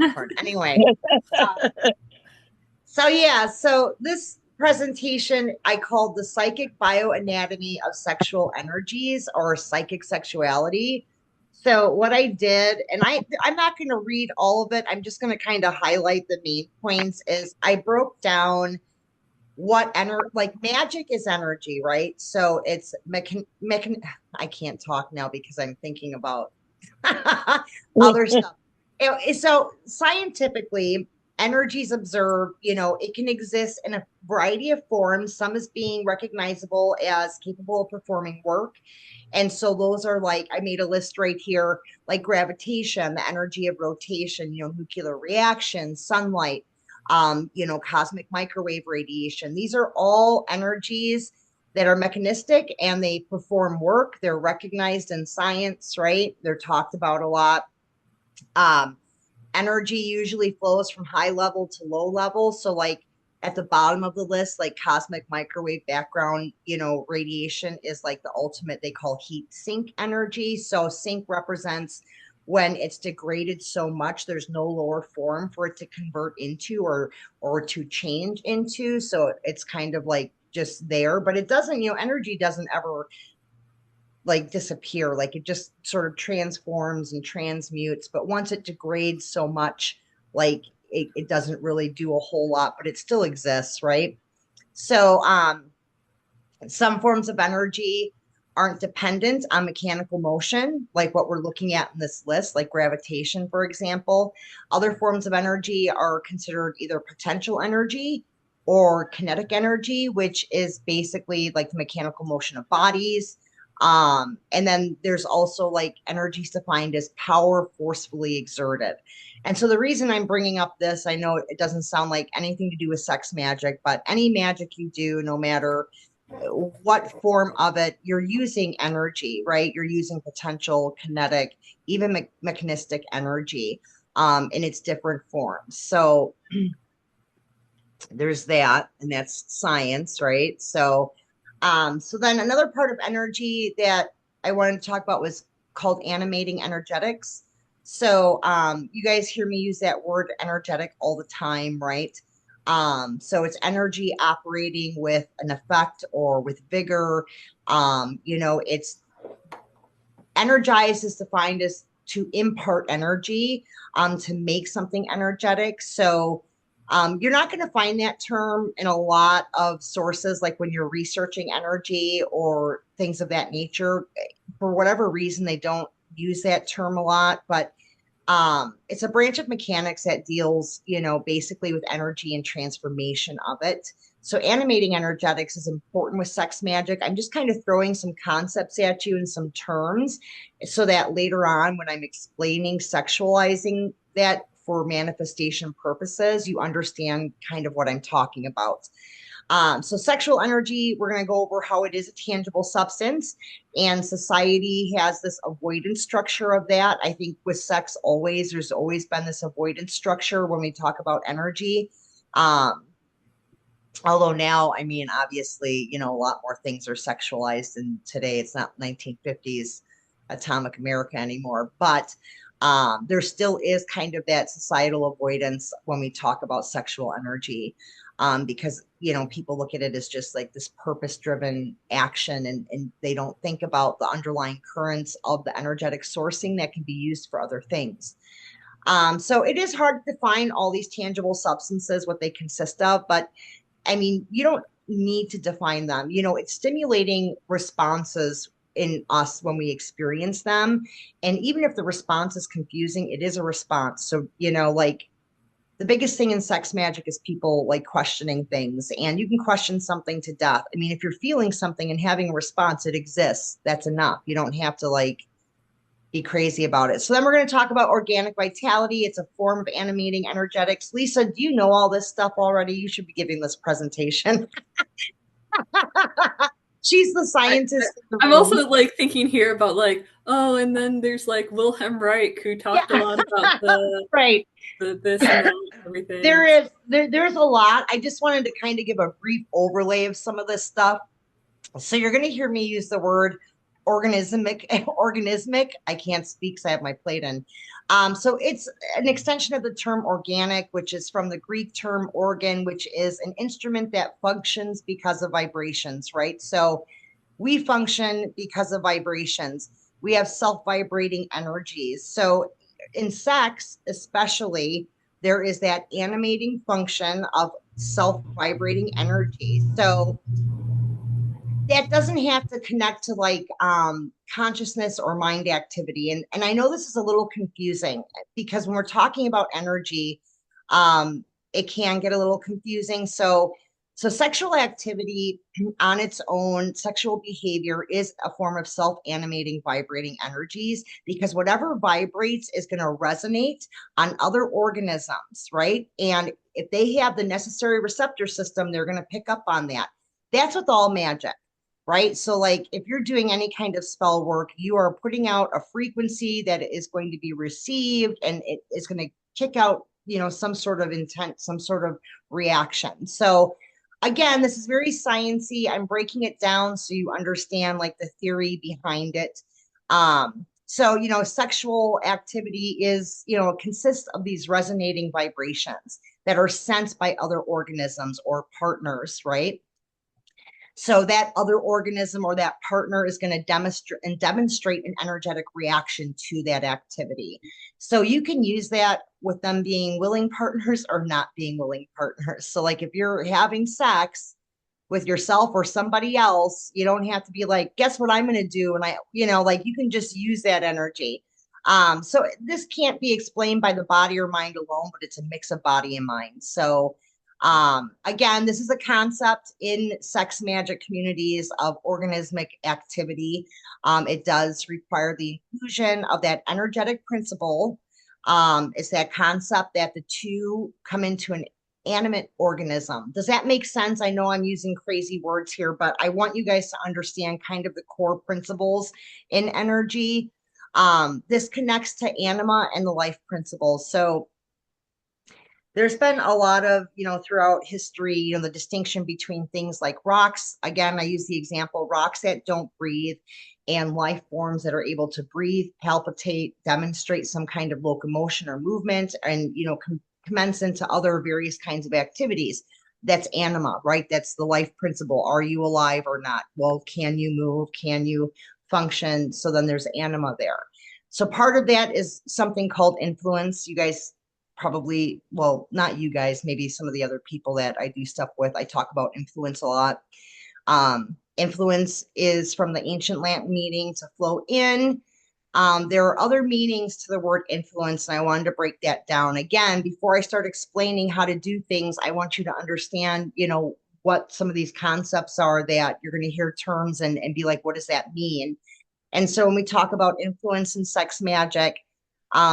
popcorn. Anyway, uh, so yeah, so this presentation I called the psychic bioanatomy of sexual energies or psychic sexuality. So what I did, and I'm not going to read all of it. I'm just going to kind of highlight the main points. Is I broke down what like magic is energy, right? So it's I can't talk now because I'm thinking about other stuff. So scientifically, energy is observed, it can exist in a variety of forms. Some is being recognizable as capable of performing work. And so those are like, I made a list right here, like gravitation, the energy of rotation, nuclear reaction, sunlight, cosmic microwave radiation. These are all energies that are mechanistic and they perform work. They're recognized in science, right? They're talked about a lot. Um, Energy usually flows from high level to low level. So, like at the bottom of the list, like cosmic microwave background, radiation is like the ultimate, they call heat sink energy. So, sink represents when it's degraded so much there's no lower form for it to convert into or to change into, so it's kind of like just there, but it doesn't, energy doesn't ever like disappear. Like it just sort of transforms and transmutes. But once it degrades so much, like it doesn't really do a whole lot, but it still exists, right? So some forms of energy aren't dependent on mechanical motion, like what we're looking at in this list, like gravitation, for example. Other forms of energy are considered either potential energy or kinetic energy, which is basically like the mechanical motion of bodies. And then there's also like energies defined as power forcefully exerted. And so the reason I'm bringing up this, I know it doesn't sound like anything to do with sex magic, but any magic you do, no matter what form of it, you're using energy, right? You're using potential, kinetic, even mechanistic energy in its different forms. So there's that, and that's science, right? So then another part of energy that I wanted to talk about was called animating energetics. So you guys hear me use that word energetic all the time, right? So it's energy operating with an effect or with vigor. It's energized is defined as to impart energy, to make something energetic. So you're not going to find that term in a lot of sources, like when you're researching energy or things of that nature. For whatever reason, they don't use that term a lot, but it's a branch of mechanics that deals, basically with energy and transformation of it. So animating energetics is important with sex magic. I'm just kind of throwing some concepts at you and some terms so that later on, when I'm explaining sexualizing that for manifestation purposes, you understand kind of what I'm talking about. So sexual energy, we're going to go over how it is a tangible substance, and society has this avoidance structure of that. I think with sex, there's always been this avoidance structure when we talk about energy. Um, Although now, I mean, obviously, a lot more things are sexualized, and today it's not 1950s atomic America anymore, but there still is kind of that societal avoidance when we talk about sexual energy, because, people look at it as just like this purpose driven action, and they don't think about the underlying currents of the energetic sourcing that can be used for other things. So it is hard to define all these tangible substances, what they consist of, but I mean, you don't need to define them. It's stimulating responses in us when we experience them. And even if the response is confusing, it is a response. So, like the biggest thing in sex magic is people like questioning things, and you can question something to death. I mean, if you're feeling something and having a response, it exists. That's enough. You don't have to like be crazy about it. So then we're going to talk about organic vitality. It's a form of animating energetics. Lisa, do you know all this stuff already? You should be giving this presentation. She's the I, scientist in the I'm room. also like thinking here about like, oh, and then there's like Wilhelm Reich who talked a Yeah, lot about right. the this and that and There everything. is there's a lot. I just wanted to kind of give a brief overlay of some of this stuff. So you're going to hear me use the word organismic. Organismic. I can't speak because I have my plate in. So it's an extension of the term organic, which is from the Greek term organ, which is an instrument that functions because of vibrations, right? So we function because of vibrations. We have self-vibrating energies. So in sex, especially, there is that animating function of self-vibrating energy. So that doesn't have to connect to like consciousness or mind activity. And I know this is a little confusing because when we're talking about energy, um it can get a little confusing. So sexual activity on its own, sexual behavior is a form of self-animating vibrating energies, because whatever vibrates is going to resonate on other organisms, right? And if they have the necessary receptor system, they're going to pick up on that. That's with all magic, right? So, like, if you're doing any kind of spell work, you are putting out a frequency that is going to be received, and it is going to kick out, some sort of intent, some sort of reaction. So, again, this is very sciencey. I'm breaking it down so you understand like the theory behind it. So, sexual activity is, consists of these resonating vibrations that are sensed by other organisms or partners, right? So that other organism or that partner is going to demonstrate an energetic reaction to that activity. So you can use that with them being willing partners or not being willing partners. So like if you're having sex with yourself or somebody else, you don't have to be like, guess what I'm going to do? And like you can just use that energy. So this can't be explained by the body or mind alone, but it's a mix of body and mind. So again, this is a concept in sex magic communities of organismic activity. It does require the inclusion of that energetic principle. It's that concept that the two come into an animate organism. Does that make sense? I know I'm using crazy words here, but I want you guys to understand kind of the core principles in energy. This connects to anima and the life principles. So there's been a lot of, throughout history, the distinction between things like rocks. Again, I use the example rocks that don't breathe and life forms that are able to breathe, palpitate, demonstrate some kind of locomotion or movement, and, commence into other various kinds of activities. That's anima, right? That's the life principle. Are you alive or not? Well, can you move? Can you function? So then there's anima there. So part of that is something called influence. You guys probably, well, not you guys, maybe some of the other people that I do stuff with, I talk about influence a lot. Influence is from the ancient Latin meaning to flow in. There are other meanings to the word influence, and I wanted to break that down. Again, before I start explaining how to do things, I want you to understand, what some of these concepts are that you're going to hear terms and be like, what does that mean? And so when we talk about influence and sex magic,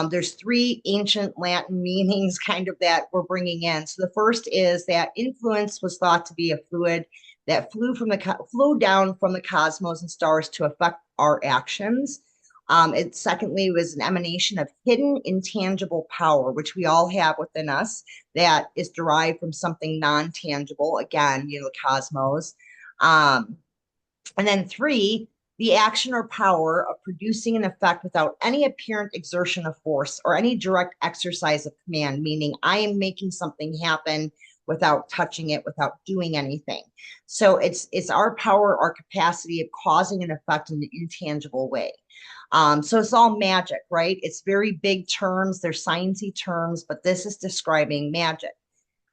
there's three ancient Latin meanings kind of that we're bringing in. So the first is that influence was thought to be a fluid that flew down from the cosmos and stars to affect our actions. It secondly was an emanation of hidden intangible power, which we all have within us, that is derived from something non-tangible, again, the cosmos. Um, and then three, the action or power of producing an effect without any apparent exertion of force or any direct exercise of command, meaning I am making something happen without touching it, without doing anything. So it's our power, our capacity of causing an effect in an intangible way. So it's all magic, right? It's very big terms, they're sciencey terms, but this is describing magic.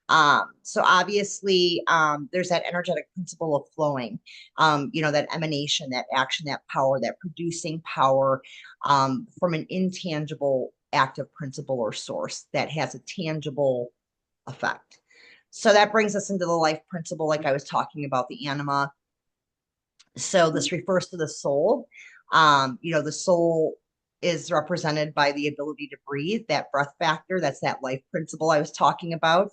So obviously, there's that energetic principle of flowing, that emanation, that action, that power, that producing power, from an intangible active principle or source that has a tangible effect. So that brings us into the life principle, like I was talking about the anima. So this refers to the soul. The soul is represented by the ability to breathe, that breath factor. That's that life principle I was talking about.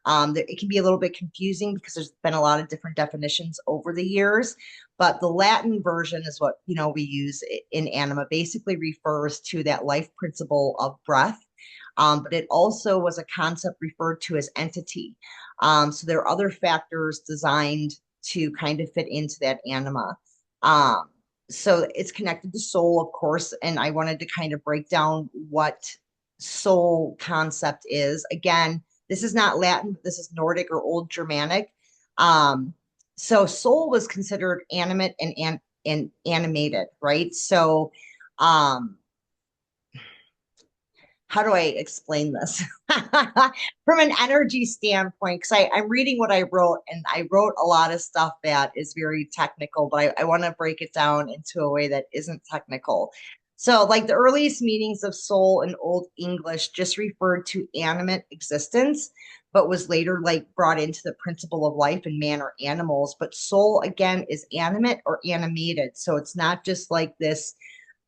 It can be a little bit confusing because there's been a lot of different definitions over the years, but the Latin version is what we use in anima. Basically refers to that life principle of breath. But it also was a concept referred to as entity. So there are other factors designed to kind of fit into that anima. So it's connected to soul, of course, and I wanted to kind of break down what soul concept is. Again, this is not Latin, this is Nordic or Old Germanic. Um, so soul was considered animate and animated, right? So um, how do I explain this from an energy standpoint? Because I'm reading what I wrote, and I wrote a lot of stuff that is very technical, but I want to break it down into a way that isn't technical. So, like the earliest meanings of soul in Old English just referred to animate existence, but was later like brought into the principle of life in man or animals. But soul again is animate or animated, so it's not just like this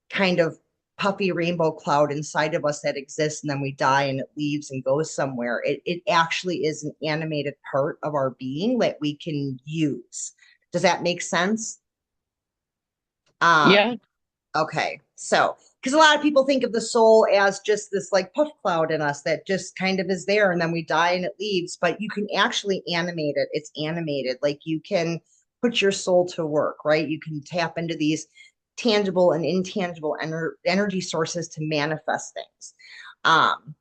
kind of puffy rainbow cloud inside of us that exists and then we die and it leaves and goes somewhere. It actually is an animated part of our being that we can use. Does that make sense? Yeah. Okay. So, because a lot of people think of the soul as just this like puff cloud in us that just kind of is there and then we die and it leaves, but you can actually animate it. It's animated. Like you can put your soul to work, right? You can tap into these tangible and intangible energy sources to manifest things. Um,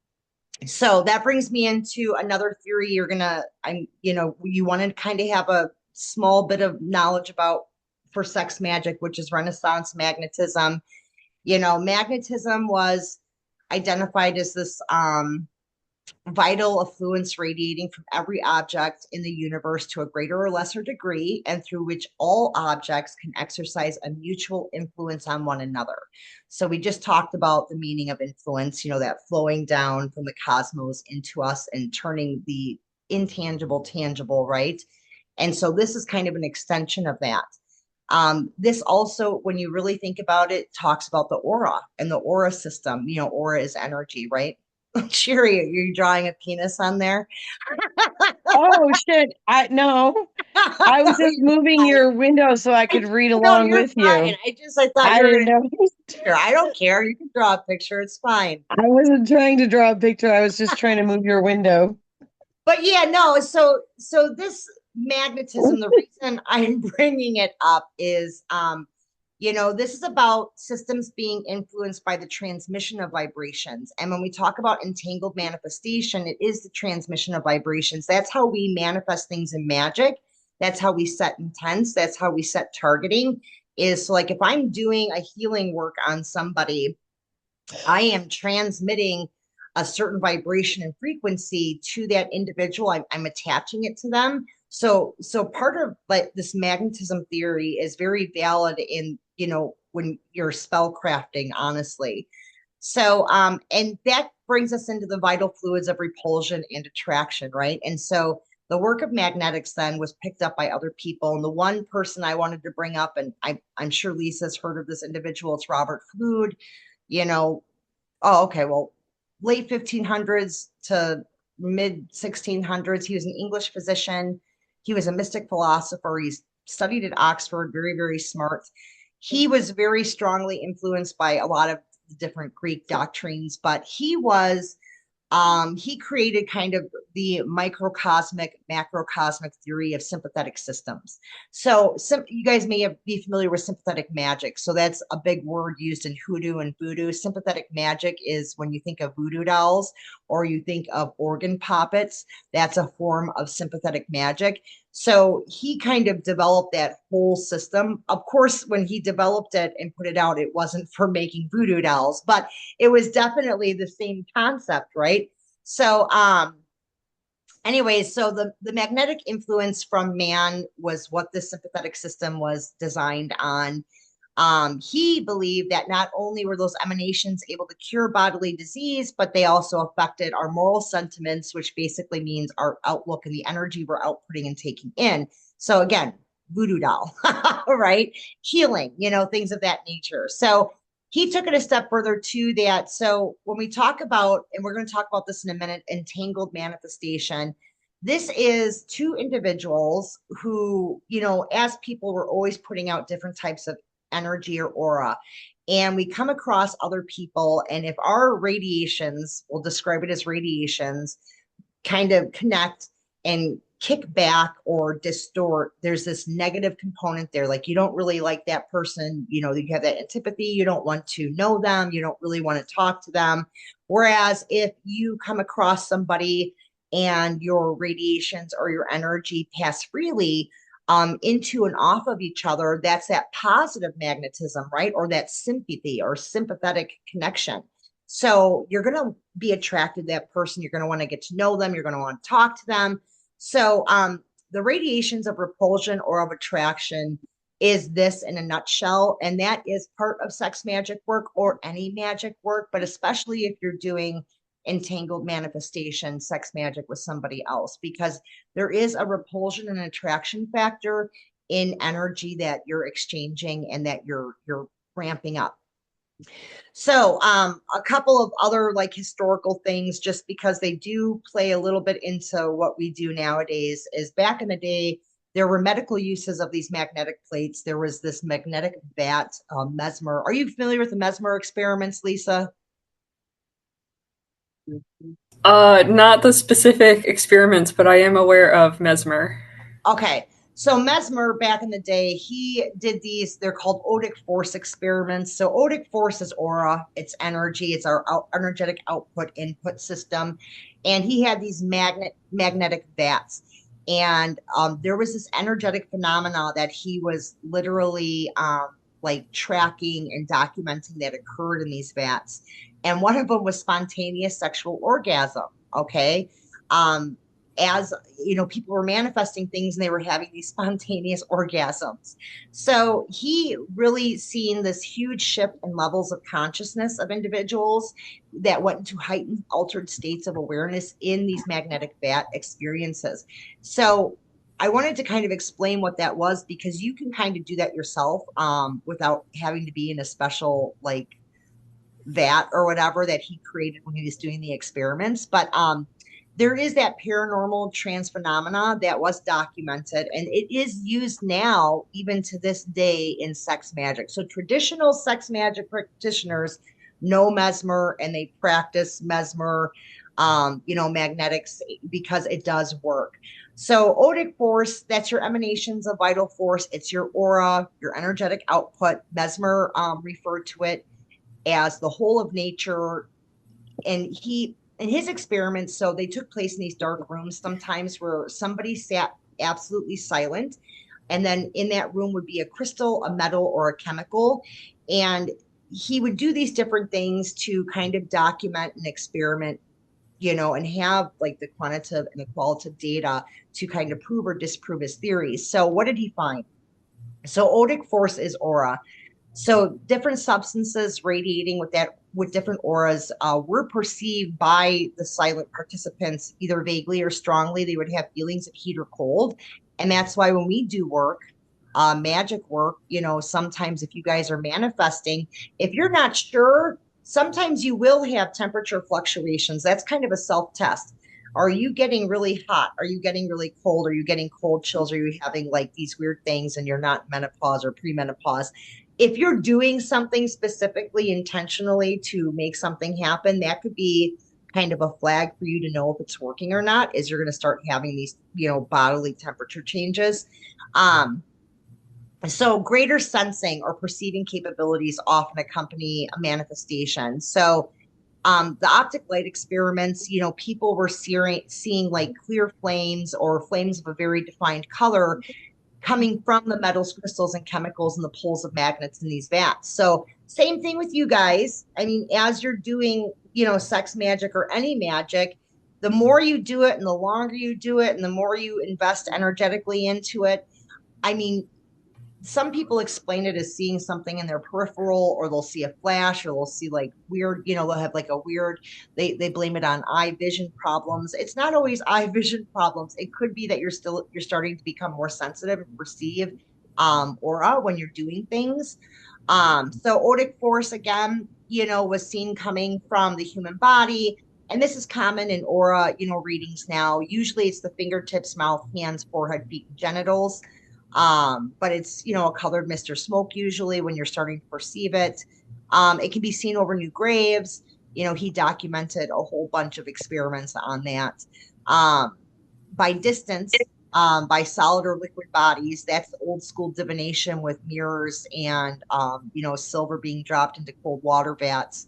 so that brings me into another theory you want to kind of have a small bit of knowledge about for sex magic, which is Renaissance magnetism. Magnetism was identified as this vital effluence radiating from every object in the universe to a greater or lesser degree, and through which all objects can exercise a mutual influence on one another. So, we just talked about the meaning of influence, that flowing down from the cosmos into us and turning the intangible tangible, right? And so, this is kind of an extension of that. This also, when you really think about it, talks about the aura and the aura system. Aura is energy, right? Cheery, are you drawing a penis on there? Oh shit. I no. I was just moving your window so I could read No, along you're with fine. you. I thought I you were didn't gonna know. picture. I don't care. You can draw a picture. It's fine. I wasn't trying to draw a picture. I was just trying to move your window. But yeah, no. So this magnetism, the reason I'm bringing it up is, this is about systems being influenced by the transmission of vibrations. And when we talk about entangled manifestation, it is the transmission of vibrations. That's how we manifest things in magic. That's how we set intents. That's how we set targeting. Is so like if I'm doing a healing work on somebody, I am transmitting a certain vibration and frequency to that individual. I'm attaching it to them. So part of like this magnetism theory is very valid in, when you're spell crafting, honestly. So, and that brings us into the vital fluids of repulsion and attraction, right? And so the work of magnetics then was picked up by other people. And the one person I wanted to bring up, and I'm sure Lisa's heard of this individual, it's Robert Flude. you know, Oh, okay. Well, late 1500s to mid 1600s, he was an English physician. He was a mystic philosopher. He's studied at Oxford, very, very smart. He was very strongly influenced by a lot of different Greek doctrines, but he created kind of the microcosmic, macrocosmic theory of sympathetic systems. So, you guys may be familiar with sympathetic magic. So, that's a big word used in hoodoo and voodoo. Sympathetic magic is when you think of voodoo dolls or you think of organ puppets, that's a form of sympathetic magic. So, he kind of developed that whole system. Of course, when he developed it and put it out, it wasn't for making voodoo dolls, but it was definitely the same concept, right? So, anyways, so the magnetic influence from man was what the sympathetic system was designed on. He believed that not only were those emanations able to cure bodily disease, but they also affected our moral sentiments, which basically means our outlook and the energy we're outputting and taking in. So again, voodoo doll, right? Healing, things of that nature. So he took it a step further to that. So when we talk about, and we're going to talk about this in a minute, entangled manifestation, this is two individuals who, as people, were always putting out different types of energy or aura. And we come across other people, and if our radiations, we'll describe it as radiations, kind of connect and kick back or distort. There's this negative component there. Like you don't really like that person, you know, you have that antipathy, you don't want to know them, you don't really want to talk to them. Whereas if you come across somebody and your radiations or your energy pass freely into and off of each other, that's that positive magnetism, right? Or that sympathy or sympathetic connection. So you're going to be attracted to that person. You're going to want to get to know them. You're going to want to talk to them. So the radiations of repulsion or of attraction is this in a nutshell. And that is part of sex magic work or any magic work, but especially if you're doing entangled manifestation, sex magic with somebody else, because there is a repulsion and attraction factor in energy that you're exchanging and that you're ramping up. So, a couple of other like historical things, just because they do play a little bit into what we do nowadays, is back in the day, there were medical uses of these magnetic plates. There was this magnetic vat, mesmer. Are you familiar with the mesmer experiments, Lisa? Not the specific experiments, but I am aware of Mesmer. Okay. So Mesmer back in the day, he did these, they're called odic force experiments. So odic force is aura, it's energy, it's our energetic output input system. And he had these magnetic vats. And there was this energetic phenomena that he was literally like tracking and documenting that occurred in these vats. And one of them was spontaneous sexual orgasm. Okay. Um, as you know, people were manifesting things and they were having these spontaneous orgasms. So he really seen this huge shift in levels of consciousness of individuals that went into heightened altered states of awareness in these magnetic vat experiences. So I wanted to kind of explain what that was, because you can kind of do that yourself without having to be in a special like vat or whatever that he created when he was doing the experiments. But there is that paranormal trans phenomena that was documented, and it is used now, even to this day, in sex magic. So traditional sex magic practitioners know mesmer and they practice mesmer, you know, magnetics, because it does work. So odic force, that's your emanations of vital force. It's your aura, your energetic output. Mesmer referred to it as the whole of nature. And he, in his experiments, so they took place in these dark rooms sometimes where somebody sat absolutely silent. And then in that room would be a crystal, a metal, or a chemical. And he would do these different things to kind of document and experiment, you know, and have like the quantitative and the qualitative data to kind of prove or disprove his theories. So what did he find? So odic force is aura. So different substances radiating with that, with different auras were perceived by the silent participants either vaguely or strongly. They would have feelings of heat or cold, and that's why when we do work, magic work, you know, sometimes if you guys are manifesting, if you're not sure, sometimes you will have temperature fluctuations. That's kind of a self test. Are you getting really hot? Are you getting really cold? Are you getting cold chills? Are you having like these weird things and you're not menopause or premenopause? If you're doing something specifically intentionally to make something happen, that could be kind of a flag for you to know if it's working or not, is you're going to start having these, you know, bodily temperature changes. Um, so greater sensing or perceiving capabilities often accompany a manifestation. So the optic light experiments, you know, people were seeing like clear flames or flames of a very defined color coming from the metals, crystals, and chemicals and the poles of magnets in these vats. So same thing with you guys. I mean, as you're doing, you know, sex magic or any magic, the more you do it and the longer you do it and the more you invest energetically into it, I mean, some people explain it as seeing something in their peripheral, or they'll see a flash, or they'll see like weird, you know, they'll have like a weird, they blame it on eye vision problems. It's not always eye vision problems. It could be that you're starting to become more sensitive and perceive aura when you're doing things. So odic force again, you know, was seen coming from the human body. And this is common in aura, you know, readings now. Usually it's the fingertips, mouth, hands, forehead, feet, and genitals. But it's, you know, a colored mist or smoke usually when you're starting to perceive it. It can be seen over new graves. You know, he documented a whole bunch of experiments on that. Um, by distance, by solid or liquid bodies. That's the old school divination with mirrors and, silver being dropped into cold water vats.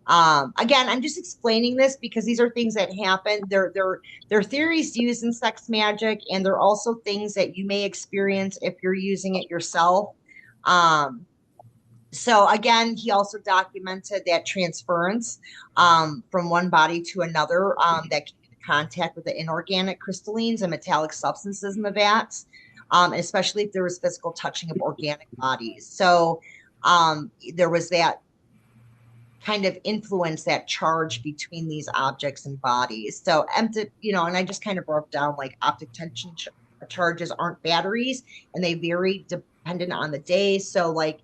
Again, I'm just explaining this because these are things that happen. They're theories used in sex magic, and they're also things that you may experience if you're using it yourself. Um, so again, he also documented that transference from one body to another that came into contact with the inorganic crystallines and metallic substances in the vats, especially if there was physical touching of organic bodies. So there was that kind of influence, that charge between these objects and bodies. So empty, and I just kind of broke down like optic tension charges aren't batteries, and they vary dependent on the day. So like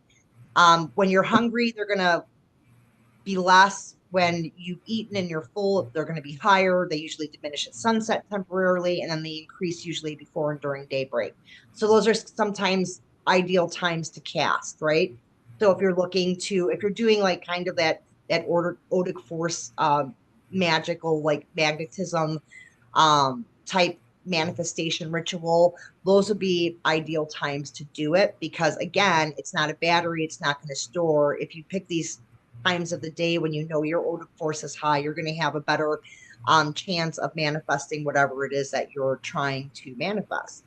when you're hungry, they're going to be less. When you've eaten and you're full, they're going to be higher. They usually diminish at sunset temporarily, and then they increase usually before and during daybreak. So those are sometimes ideal times to cast, right? So if you're doing like kind of that odic force magical like magnetism type manifestation ritual, those would be ideal times to do it because again, it's not a battery, it's not going to store. If you pick these times of the day when you know your odic force is high, you're going to have a better chance of manifesting whatever it is that you're trying to manifest.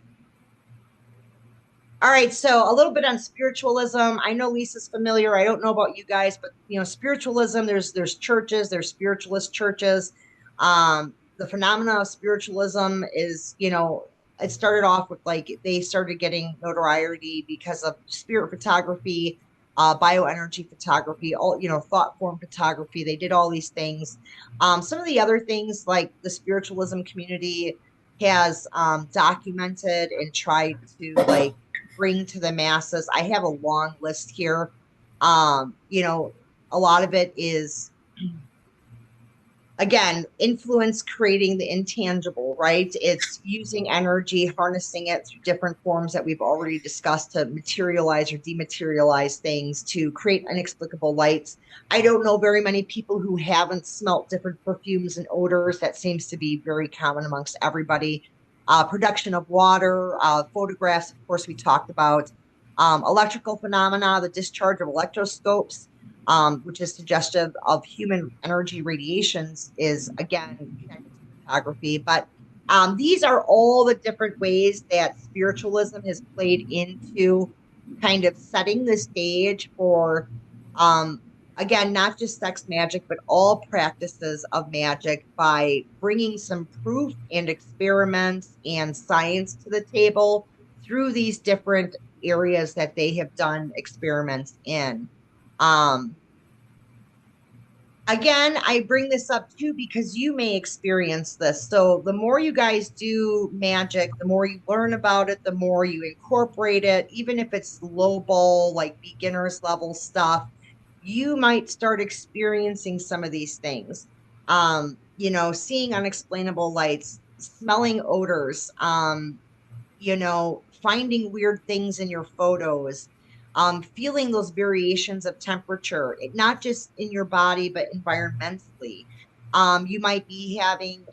All right, so a little bit on spiritualism. I know Lisa's familiar. I don't know about you guys, but spiritualism. There's churches. There's spiritualist churches. The phenomena of spiritualism is, it started off with like they started getting notoriety because of spirit photography, bioenergy photography, all thought form photography. They did all these things. Some of the other things like the spiritualism community has documented and tried to like bring to the masses. I have a long list here. A lot of it is, again, influence creating the intangible, right? It's using energy, harnessing it through different forms that we've already discussed to materialize or dematerialize things to create inexplicable lights. I don't know very many people who haven't smelt different perfumes and odors. That seems to be very common amongst everybody. Production of water, photographs, of course, we talked about. Electrical phenomena, the discharge of electroscopes, which is suggestive of human energy radiations, is again photography. But these are all the different ways that spiritualism has played into kind of setting the stage for, again, not just sex magic, but all practices of magic by bringing some proof and experiments and science to the table through these different areas that they have done experiments in. Again, I bring this up too because you may experience this. So the more you guys do magic, the more you learn about it, the more you incorporate it, even if it's low ball, like beginners level stuff, you might start experiencing some of these things. Seeing unexplainable lights, smelling odors, finding weird things in your photos, feeling those variations of temperature, not just in your body, but environmentally. You might be having,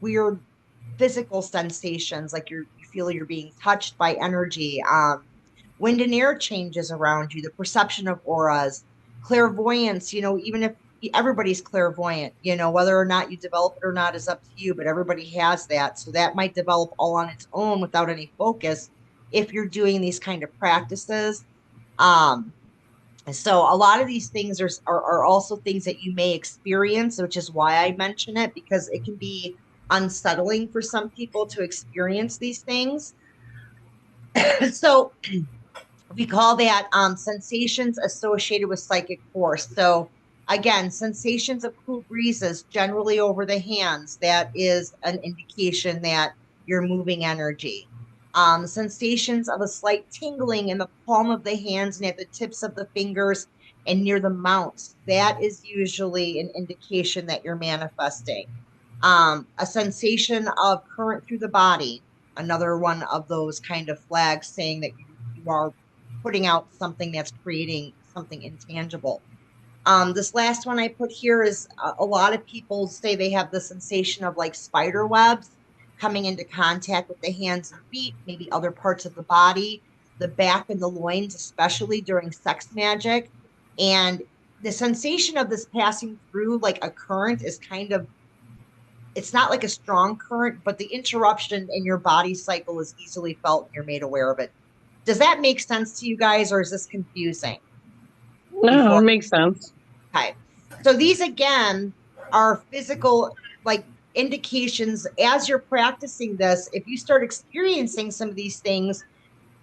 weird physical sensations, like you feel you're being touched by energy. Wind and air changes around you, the perception of auras, clairvoyance, even if everybody's clairvoyant, whether or not you develop it or not is up to you, but everybody has that. So that might develop all on its own without any focus if you're doing these kind of practices. So a lot of these things are also things that you may experience, which is why I mention it, because it can be unsettling for some people to experience these things. So we call that sensations associated with psychic force. So again, sensations of cool breezes generally over the hands, that is an indication that you're moving energy. Sensations of a slight tingling in the palm of the hands and at the tips of the fingers and near the mounts, that is usually an indication that you're manifesting. A sensation of current through the body, another one of those kind of flags saying that you are putting out something that's creating something intangible. This last one I put here is a lot of people say they have the sensation of like spider webs. coming into contact with the hands and feet, maybe other parts of the body, the back and the loins, especially during sex magic. And the sensation of this passing through like a current is kind of, it's not like a strong current, but the interruption in your body cycle is easily felt and you're made aware of it. Does that make sense to you guys, or is this confusing No, it before? makes sense. Okay. So these again are physical like indications as you're practicing this. If you start experiencing some of these things,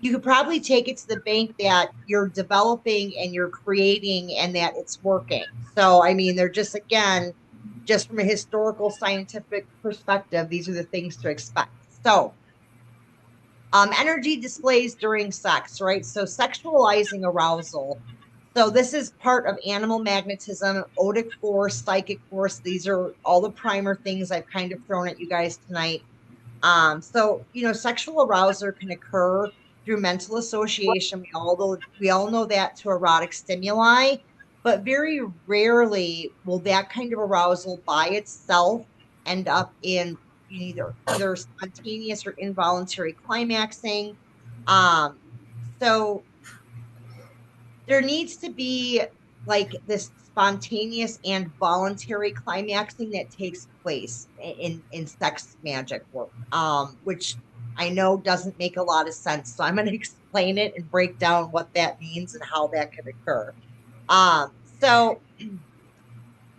you could probably take it to the bank that you're developing and you're creating and that it's working. So, I mean, they're just, again, just from a historical scientific perspective, these are the things to expect. So, energy displays during sex, right? So, sexualizing arousal. So, this is part of animal magnetism, otic force, psychic force. These are all the primer things I've kind of thrown at you guys tonight. Sexual arousal can occur through mental association. We all know that to erotic stimuli, but very rarely will that kind of arousal by itself end up in either spontaneous or involuntary climaxing. Um, so there needs to be like this spontaneous and voluntary climaxing that takes place in sex magic work, which I know doesn't make a lot of sense, so I'm going to explain it and break down what that means and how that could occur. So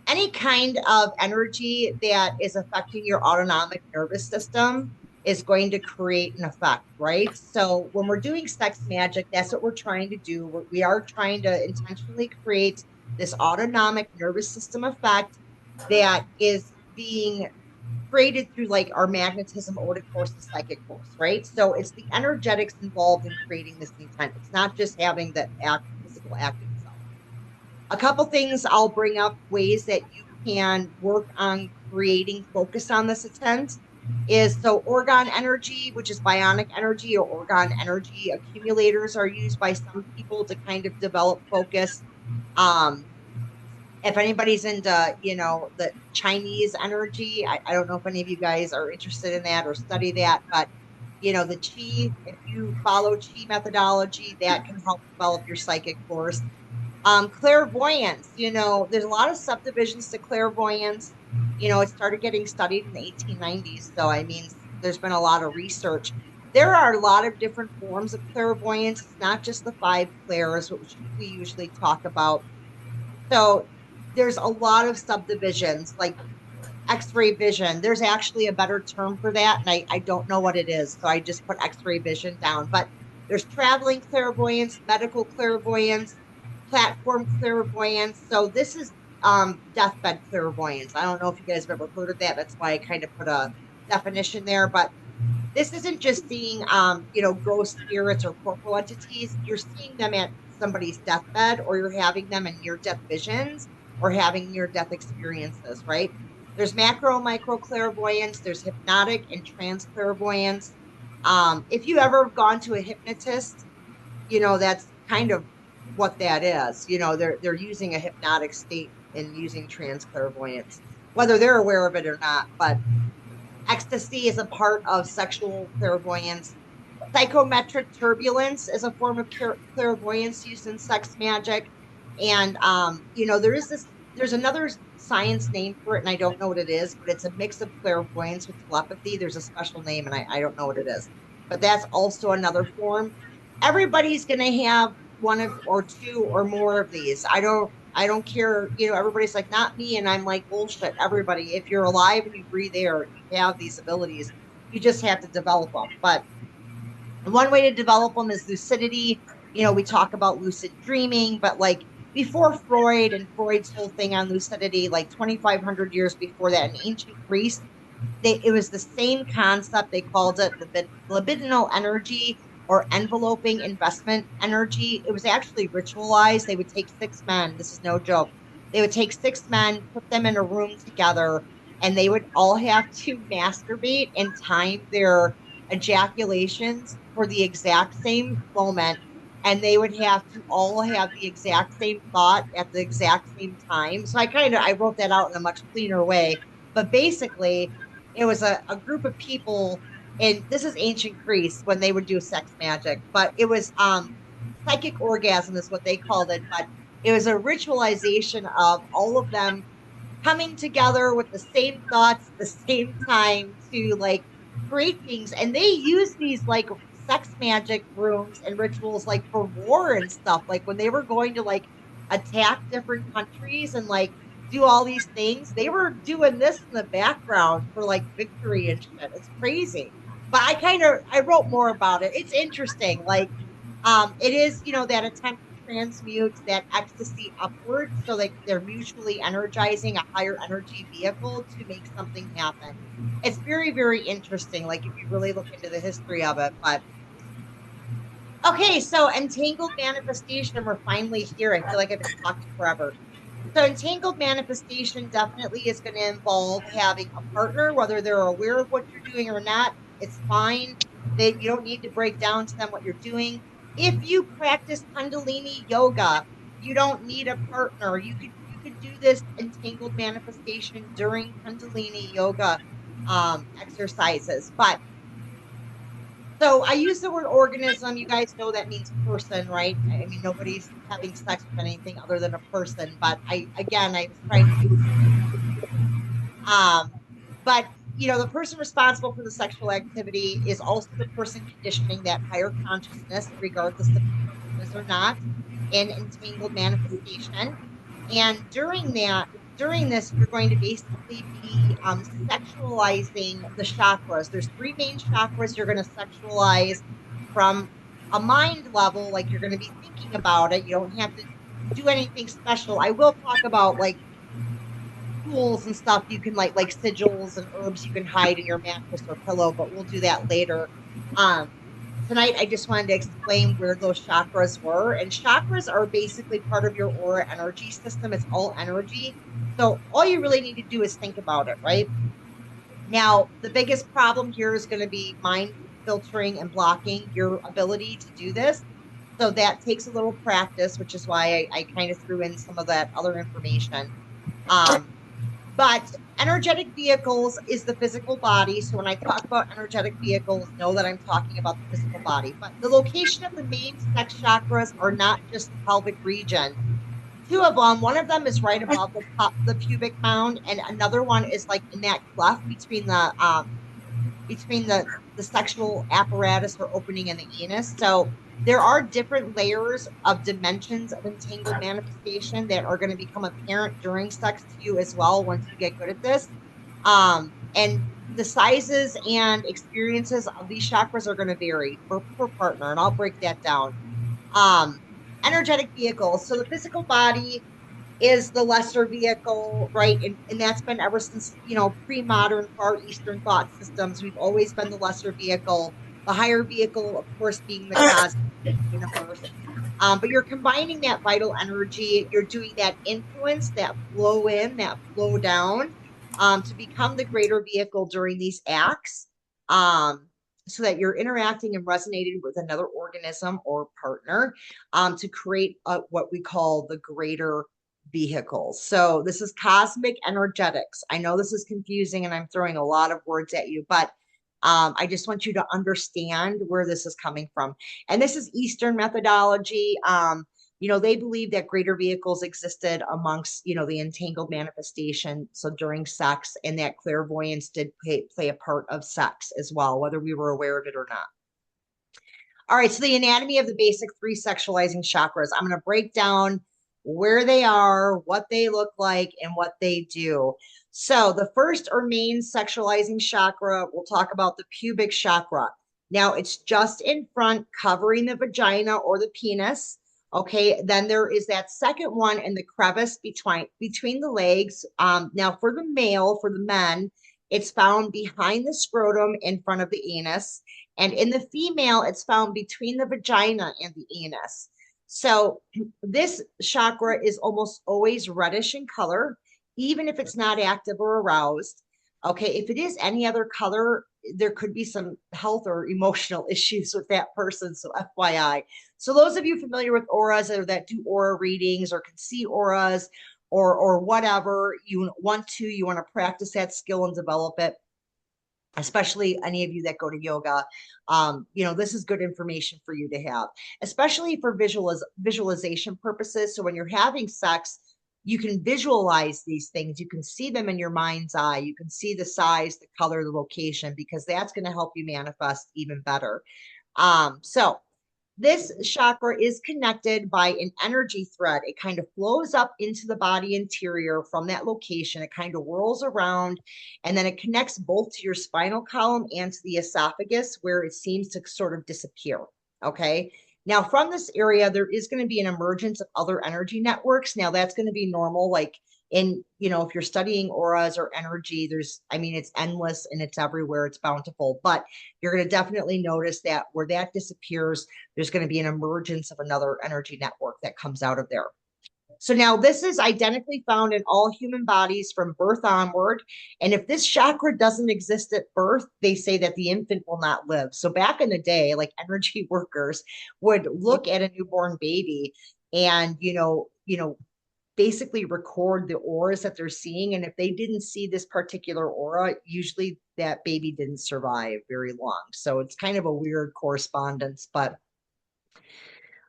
any kind of energy that is affecting your autonomic nervous system is going to create an effect, right? So when we're doing sex magic, that's what we're trying to do. We are trying to intentionally create this autonomic nervous system effect that is being created through like our magnetism, otic force, and psychic force, right? So it's the energetics involved in creating this intent. It's not just having the physical act itself. A couple things I'll bring up ways that you can work on creating focus on this intent is so orgone energy, which is bionic energy, or orgone energy accumulators are used by some people to kind of develop focus. Um, if anybody's into, the Chinese energy, I don't know if any of you guys are interested in that or study that, but the chi, if you follow chi methodology, that can help develop your psychic force. Clairvoyance, there's a lot of subdivisions to clairvoyance. It started getting studied in the 1890s. So, I mean, there's been a lot of research. There are a lot of different forms of clairvoyance. It's not just the five clairs, which we usually talk about. So, there's a lot of subdivisions like X-ray vision. There's actually a better term for that, and I don't know what it is. So, I just put X-ray vision down. But there's traveling clairvoyance, medical clairvoyance, platform clairvoyance. So this is deathbed clairvoyance. I don't know if you guys have ever heard of that. That's why I kind of put a definition there. But this isn't just seeing ghost spirits or corporal entities. You're seeing them at somebody's deathbed, or you're having them in near death visions or having near death experiences, right? There's macro, micro clairvoyance, there's hypnotic and trance clairvoyance. If you ever gone to a hypnotist, that's kind of what that is. They're using a hypnotic state and using trans clairvoyance, whether they're aware of it or not. But ecstasy is a part of sexual clairvoyance. Psychometric turbulence is a form of clairvoyance used in sex magic. And there's another science name for it, and I don't know what it is, but it's a mix of clairvoyance with telepathy. There's a special name, and I don't know what it is. But that's also another form. Everybody's gonna have one of or two or more of these. I don't care, everybody's like, not me, and I'm like, bullshit. Everybody, if you're alive and you breathe air, you have these abilities. You just have to develop them. But one way to develop them is lucidity. We talk about lucid dreaming, but like before Freud and Freud's whole thing on lucidity, like 2,500 years before that in ancient Greece, it was the same concept. They called it libidinal energy or enveloping investment energy. It was actually ritualized. They would take six men. This is no joke. They would take six men, put them in a room together, and they would all have to masturbate and time their ejaculations for the exact same moment. And they would have to all have the exact same thought at the exact same time. So I wrote that out in a much cleaner way. But basically, it was a group of people, and this is ancient Greece when they would do sex magic, but it was psychic orgasm is what they called it, but it was a ritualization of all of them coming together with the same thoughts at the same time to like create things. And they use these like sex magic rooms and rituals like for war and stuff. Like when they were going to like attack different countries and like do all these things, they were doing this in the background for like victory and shit. It's crazy. But I wrote more about it. It's interesting. Like it is, that attempt to transmute that ecstasy upwards so that they're mutually energizing a higher energy vehicle to make something happen. It's very, very interesting, like if you really look into the history of it. But okay, so entangled manifestation, we're finally here. I feel like I've been talking forever. So entangled manifestation definitely is going to involve having a partner, whether they're aware of what you're doing or not. It's fine. You don't need to break down to them what you're doing. If you practice Kundalini yoga, you don't need a partner. You could do this entangled manifestation during Kundalini yoga exercises. But so I use the word organism. You guys know that means person, right? I mean, nobody's having sex with anything other than a person. But I was trying to use um, but the person responsible for the sexual activity is also the person conditioning that higher consciousness, regardless if the partner is or not, in entangled manifestation. And during this, you're going to basically be sexualizing the chakras. There's three main chakras you're going to sexualize from a mind level, like you're going to be thinking about it. You don't have to do anything special. I will talk about like tools and stuff you can like sigils and herbs you can hide in your mattress or pillow, but we'll do that later. Um, Tonight I just wanted to explain where those chakras were. And chakras are basically part of your aura energy system. It's all energy. So all you really need to do is think about it, right? Now, the biggest problem here is going to be mind filtering and blocking your ability to do this. So that takes a little practice, which is why I kind of threw in some of that other information. Um, but energetic vehicles is the physical body. So when I talk about energetic vehicles, know that I'm talking about the physical body. But the location of the main sex chakras are not just the pelvic region. Two of them, one of them is right above the pubic mound, and another one is like in that cleft between the sexual apparatus or opening in the anus. So there are different layers of dimensions of entangled manifestation that are going to become apparent during sex to you as well once you get good at this. And the sizes and experiences of these chakras are going to vary per partner, and I'll break that down. Um, Energetic vehicles. So the physical body is the lesser vehicle, right? And that's been ever since, pre-modern Far Eastern thought systems. We've always been the lesser vehicle, the higher vehicle, of course, being the cosmic universe. But you're combining that vital energy, you're doing that influence, that flow in, that flow down, to become the greater vehicle during these acts. So that you're interacting and resonating with another organism or partner to create what we call the greater vehicles. So this is cosmic energetics. I know this is confusing and I'm throwing a lot of words at you, but I just want you to understand where this is coming from. And this is Eastern methodology. They believe that greater vehicles existed amongst, the entangled manifestation. So during sex, and that clairvoyance did play a part of sex as well, whether we were aware of it or not. All right, so the anatomy of the basic three sexualizing chakras. I'm going to break down where they are, what they look like, and what they do. So the first or main sexualizing chakra, we'll talk about the pubic chakra. Now it's just in front, covering the vagina or the penis. Okay, then there is that second one in the crevice between the legs. Now for the male, for the men, it's found behind the scrotum in front of the anus. And in the female, it's found between the vagina and the anus. So this chakra is almost always reddish in color, even if it's not active or aroused. Okay, if it is any other color, there could be some health or emotional issues with that person. So FYI. So those of you familiar with auras or that do aura readings or can see auras or whatever, you want to practice that skill and develop it. especially any of you that go to yoga. This is good information for you to have, especially for visualization purposes. So when you're having sex, you can visualize these things. You can see them in your mind's eye. You can see the size, the color, the location, because that's going to help you manifest even better. So this chakra is connected by an energy thread. It kind of flows up into the body interior from that location. It kind of whirls around, and then it connects both to your spinal column and to the esophagus, where it seems to sort of disappear. Okay. Now, from this area, there is going to be an emergence of other energy networks. Now, that's going to be normal. Like if you're studying auras or energy, it's endless and it's everywhere. It's bountiful, but you're going to definitely notice that where that disappears, there's going to be an emergence of another energy network that comes out of there. So now this is identically found in all human bodies from birth onward. And if this chakra doesn't exist at birth, they say that the infant will not live. So back in the day, like energy workers would look at a newborn baby and, basically record the auras that they're seeing. And if they didn't see this particular aura, usually that baby didn't survive very long. So it's kind of a weird correspondence, but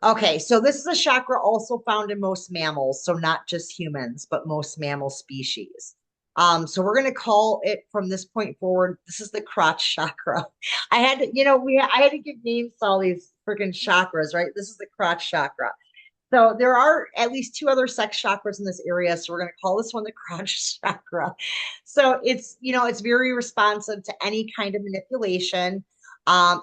okay, so this is a chakra also found in most mammals, so not just humans, but most mammal species. So we're going to call it from this point forward. This is the crotch chakra. I had to, I had to give names to all these freaking chakras, right? This is the crotch chakra. So there are at least two other sex chakras in this area. So we're going to call this one the crotch chakra. So it's very responsive to any kind of manipulation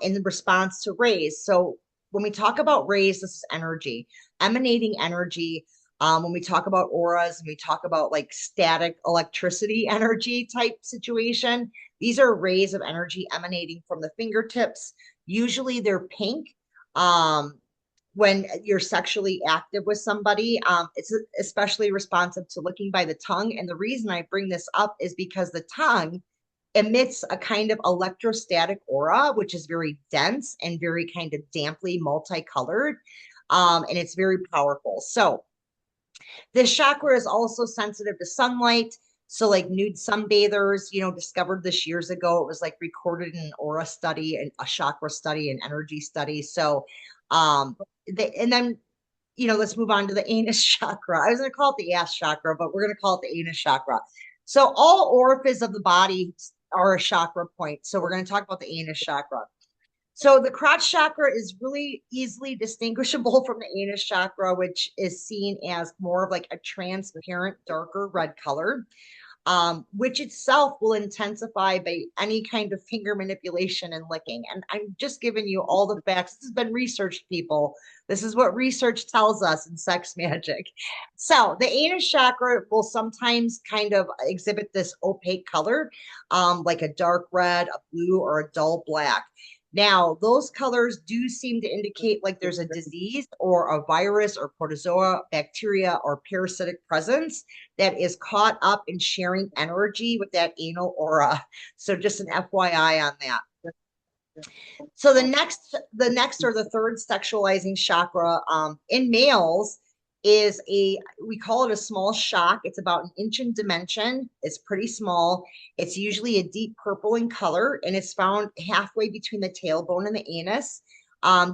in response to rays. So when we talk about rays, this is energy, emanating energy. When we talk about auras and we talk about like static electricity energy type situation, these are rays of energy emanating from the fingertips. Usually they're pink. When you're sexually active with somebody, it's especially responsive to looking by the tongue. And the reason I bring this up is because the tongue emits a kind of electrostatic aura, which is very dense and very kind of damply multicolored. And it's very powerful. So this chakra is also sensitive to sunlight. So like nude sunbathers, discovered this years ago. It was like recorded in an aura study and a chakra study and energy study. So and then let's move on to the anus chakra. I was going to call it the ass chakra, but we're going to call it the anus chakra. So all orifices of the body are a chakra point. So we're going to talk about the anus chakra. So the crotch chakra is really easily distinguishable from the anus chakra, which is seen as more of like a transparent, darker red color, which itself will intensify by any kind of finger manipulation and licking. And I'm just giving you all the facts. This has been researched, people. This is what research tells us in sex magic. So the anus chakra will sometimes kind of exhibit this opaque color, like a dark red, a blue, or a dull black. Now, those colors do seem to indicate like there's a disease or a virus or protozoa, bacteria, or parasitic presence that is caught up in sharing energy with that anal aura. So just an FYI on that. So the next or the third sexualizing chakra in males is we call it a small shock. It's about an inch in dimension. It's pretty small. It's usually a deep purple in color, and it's found halfway between the tailbone and the anus.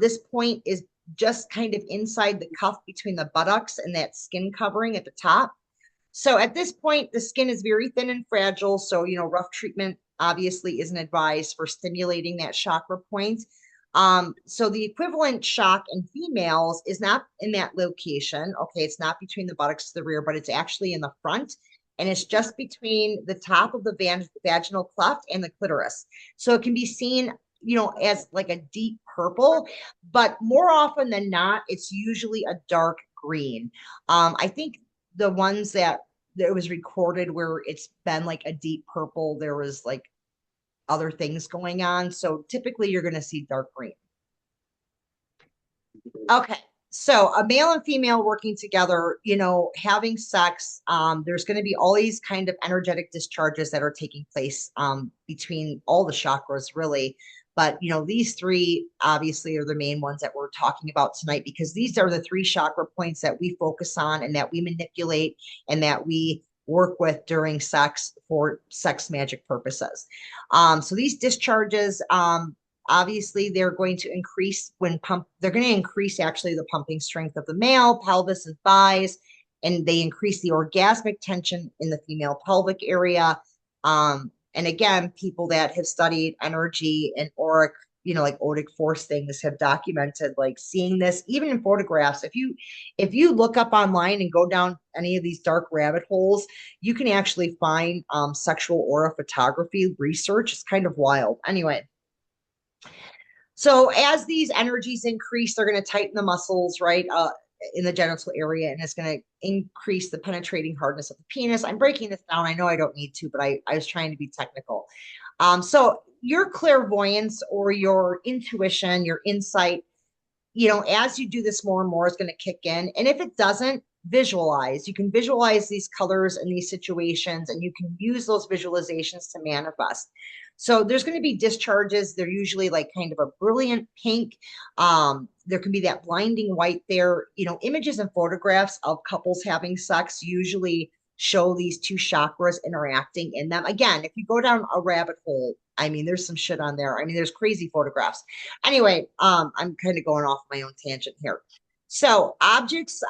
This point is just kind of inside the cuff between the buttocks and that skin covering at the top. So at this point, the skin is very thin and fragile. So, rough treatment obviously isn't advised for stimulating that chakra point. So the equivalent shock in females is not in that location. Okay, it's not between the buttocks to the rear, but it's actually in the front. And it's just between the top of the vaginal cleft and the clitoris. So it can be seen, as like a deep purple, but more often than not, it's usually a dark green. I think the ones that it was recorded where it's been like a deep purple, there was like other things going on. So typically you're going to see dark green. Okay. So a male and female working together, having sex, there's going to be all these kind of energetic discharges that are taking place between all the chakras, really. But, these three obviously are the main ones that we're talking about tonight, because these are the three chakra points that we focus on and that we manipulate and that we work with during sex for sex magic purposes. So these discharges, obviously they're going to increase they're going to increase actually the pumping strength of the male pelvis and thighs, and they increase the orgasmic tension in the female pelvic area. And again, people that have studied energy and auric, like odic force things have documented like seeing this even in photographs. If you look up online and go down any of these dark rabbit holes, you can actually find sexual aura photography research. It's kind of wild. Anyway, so as these energies increase, they're going to tighten the muscles, right, in the genital area, and it's going to increase the penetrating hardness of the penis. I'm breaking this down. I know I don't need to, but I was trying to be technical. So your clairvoyance or your intuition, your insight, as you do this more and more, is going to kick in. And if it doesn't, visualize. You can visualize these colors and these situations, and you can use those visualizations to manifest. So there's going to be discharges. They're usually like kind of a brilliant pink. There can be that blinding white there. Images and photographs of couples having sex usually show these two chakras interacting in them. Again, if you go down a rabbit hole, I mean, there's some shit on there. I mean, there's crazy photographs. Anyway, I'm kind of going off my own tangent here. So objects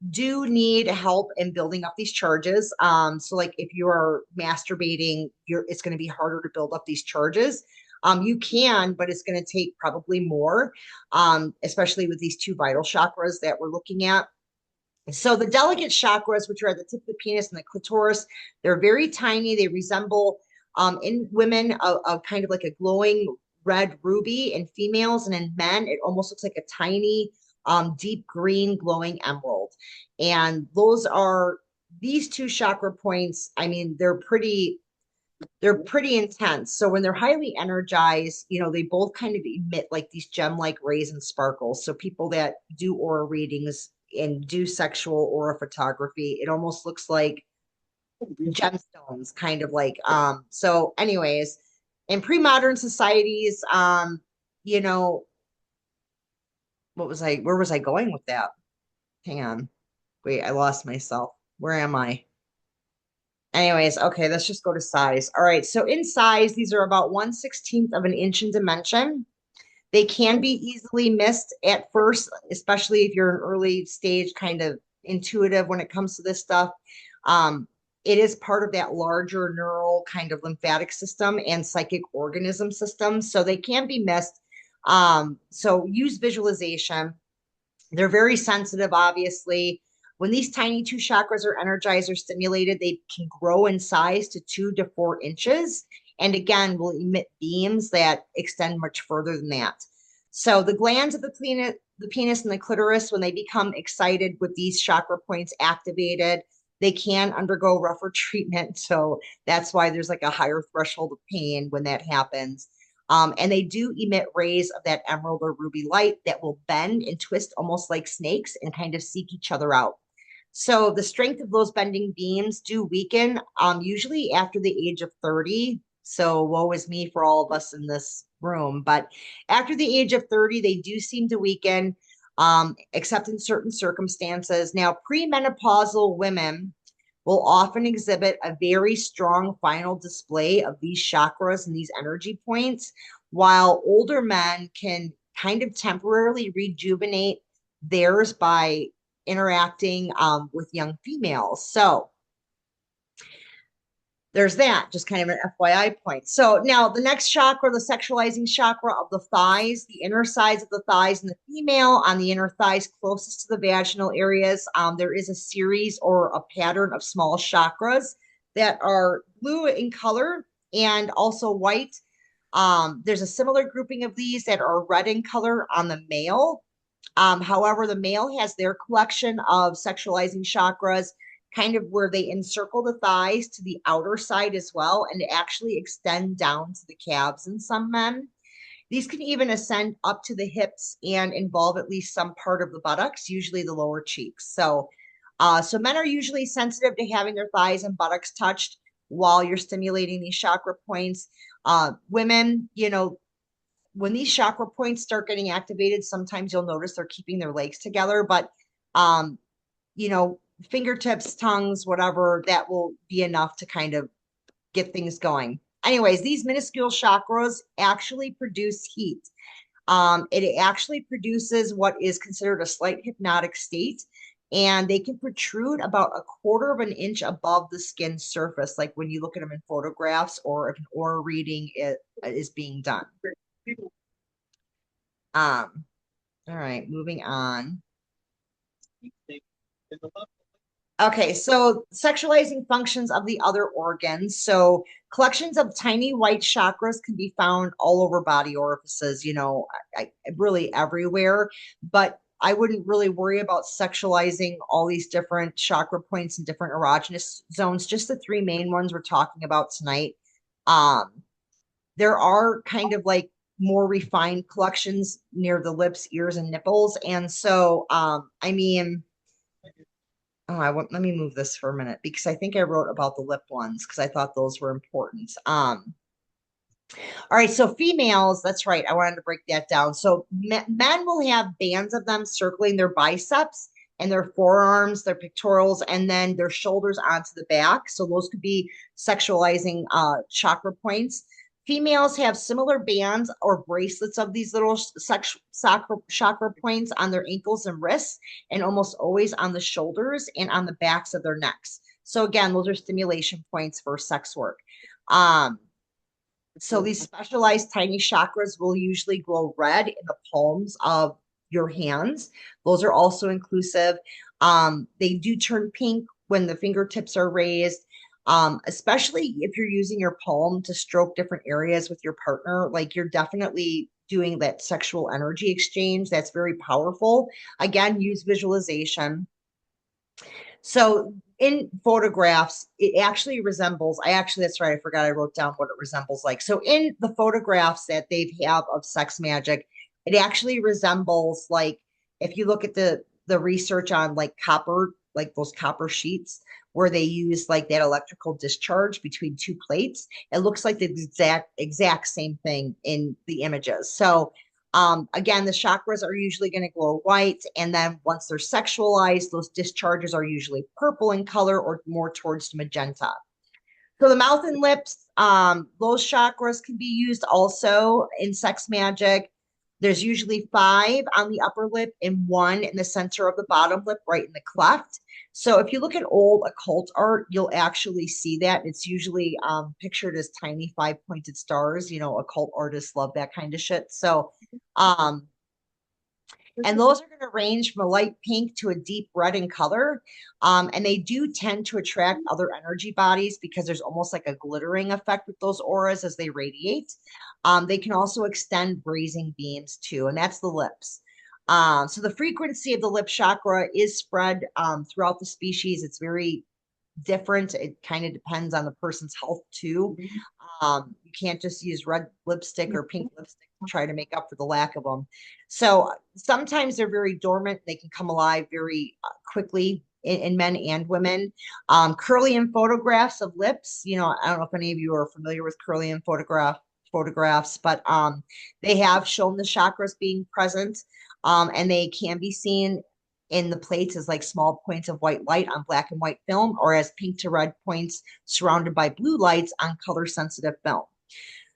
do need help in building up these charges. So like if you are masturbating, it's going to be harder to build up these charges. You can, but it's going to take probably more, especially with these two vital chakras that we're looking at. So the delicate chakras, which are at the tip of the penis and the clitoris, they're very tiny. They resemble in women a kind of like a glowing red ruby. In females, and in men, it almost looks like a tiny deep green glowing emerald. And these two chakra points, I mean, they're pretty intense. So when they're highly energized, they both kind of emit like these gem-like rays and sparkles. So people that do aura readings and do sexual aura photography, it almost looks like gemstones, kind of like. So anyways, in pre-modern societies, you know, where was I going with that? Hang on. Wait, I lost myself. Where am I? Anyways, okay, let's just go to size. All right, so in size, these are about 1/16 of an inch in dimension. They can be easily missed at first, especially if you're an early stage kind of intuitive when it comes to this stuff. It is part of that larger neural kind of lymphatic system and psychic organism system, so they can be missed. So use visualization. They're very sensitive, obviously. When these tiny two chakras are energized or stimulated, they can grow in size to 2 to 4 inches. And again, will emit beams that extend much further than that. So the glands of the penis and the clitoris, when they become excited with these chakra points activated, they can undergo rougher treatment. So that's why there's like a higher threshold of pain when that happens. And they do emit rays of that emerald or ruby light that will bend and twist almost like snakes and kind of seek each other out. So the strength of those bending beams do weaken, usually after the age of 30. So woe is me for all of us in this room. But after the age of 30, they do seem to weaken, except in certain circumstances. Now, premenopausal women will often exhibit a very strong final display of these chakras and these energy points, while older men can kind of temporarily rejuvenate theirs by interacting with young females. So there's that, just kind of an FYI point. So now the next chakra, the sexualizing chakra of the thighs, the inner sides of the thighs in the female, on the inner thighs closest to the vaginal areas, there is a series or a pattern of small chakras that are blue in color and also white. There's a similar grouping of these that are red in color on the male. However, the male has their collection of sexualizing chakras kind of where they encircle the thighs to the outer side as well and actually extend down to the calves in some men. These can even ascend up to the hips and involve at least some part of the buttocks, usually the lower cheeks. So men are usually sensitive to having their thighs and buttocks touched while you're stimulating these chakra points. Women, when these chakra points start getting activated, sometimes you'll notice they're keeping their legs together, but fingertips, tongues, whatever, that will be enough to kind of get things going. Anyways, these minuscule chakras actually produce heat. It actually produces what is considered a slight hypnotic state, and they can protrude about a quarter of an inch above the skin surface, like when you look at them in photographs or if an aura reading is being done. Um, all right, moving on. Okay, so sexualizing functions of the other organs. So collections of tiny white chakras can be found all over body orifices, really everywhere. But I wouldn't really worry about sexualizing all these different chakra points and different erogenous zones, just the three main ones we're talking about tonight. Um, there are kind of like more refined collections near the lips, ears, and nipples. And so, I mean, oh, let me move this for a minute because I think I wrote about the lip ones because I thought those were important. All right, so females, that's right. I wanted to break that down. So men will have bands of them circling their biceps and their forearms, their pectorals, and then their shoulders onto the back. So those could be sexualizing chakra points. Females have similar bands or bracelets of these little chakra points on their ankles and wrists, and almost always on the shoulders and on the backs of their necks. So again, those are stimulation points for sex work. So these specialized tiny chakras will usually glow red in the palms of your hands. Those are also inclusive. They do turn pink when the fingertips are raised, especially if you're using your palm to stroke different areas with your partner. Like you're definitely doing that sexual energy exchange. That's very powerful. Again, use visualization. So in photographs, it actually resembles, that's right, I forgot I wrote down what it resembles like. So in the photographs that they have of sex magic, it actually resembles like if you look at the research on like copper, like those copper sheets where they use like that electrical discharge between two plates, it looks like the exact same thing in the images. So again, the chakras are usually going to glow white. And then once they're sexualized, those discharges are usually purple in color or more towards magenta. So the mouth and lips, those chakras can be used also in sex magic. There's usually 5 on the upper lip and 1 in the center of the bottom lip, right in the cleft. So if you look at old occult art, you'll actually see that. It's usually pictured as tiny 5-pointed stars. Occult artists love that kind of shit. So, and those are going to range from a light pink to a deep red in color. And they do tend to attract other energy bodies because there's almost like a glittering effect with those auras as they radiate. They can also extend grazing beams too, and that's the lips. So the frequency of the lip chakra is spread throughout the species. It's very different. It kind of depends on the person's health too. You can't just use red lipstick or pink lipstick to try to make up for the lack of them. So sometimes they're very dormant. They can come alive very quickly in men and women. Kirlian photographs of lips. I don't know if any of you are familiar with Kirlian photographs, but they have shown the chakras being present, and they can be seen in the plates as like small points of white light on black and white film, or as pink to red points surrounded by blue lights on color sensitive film.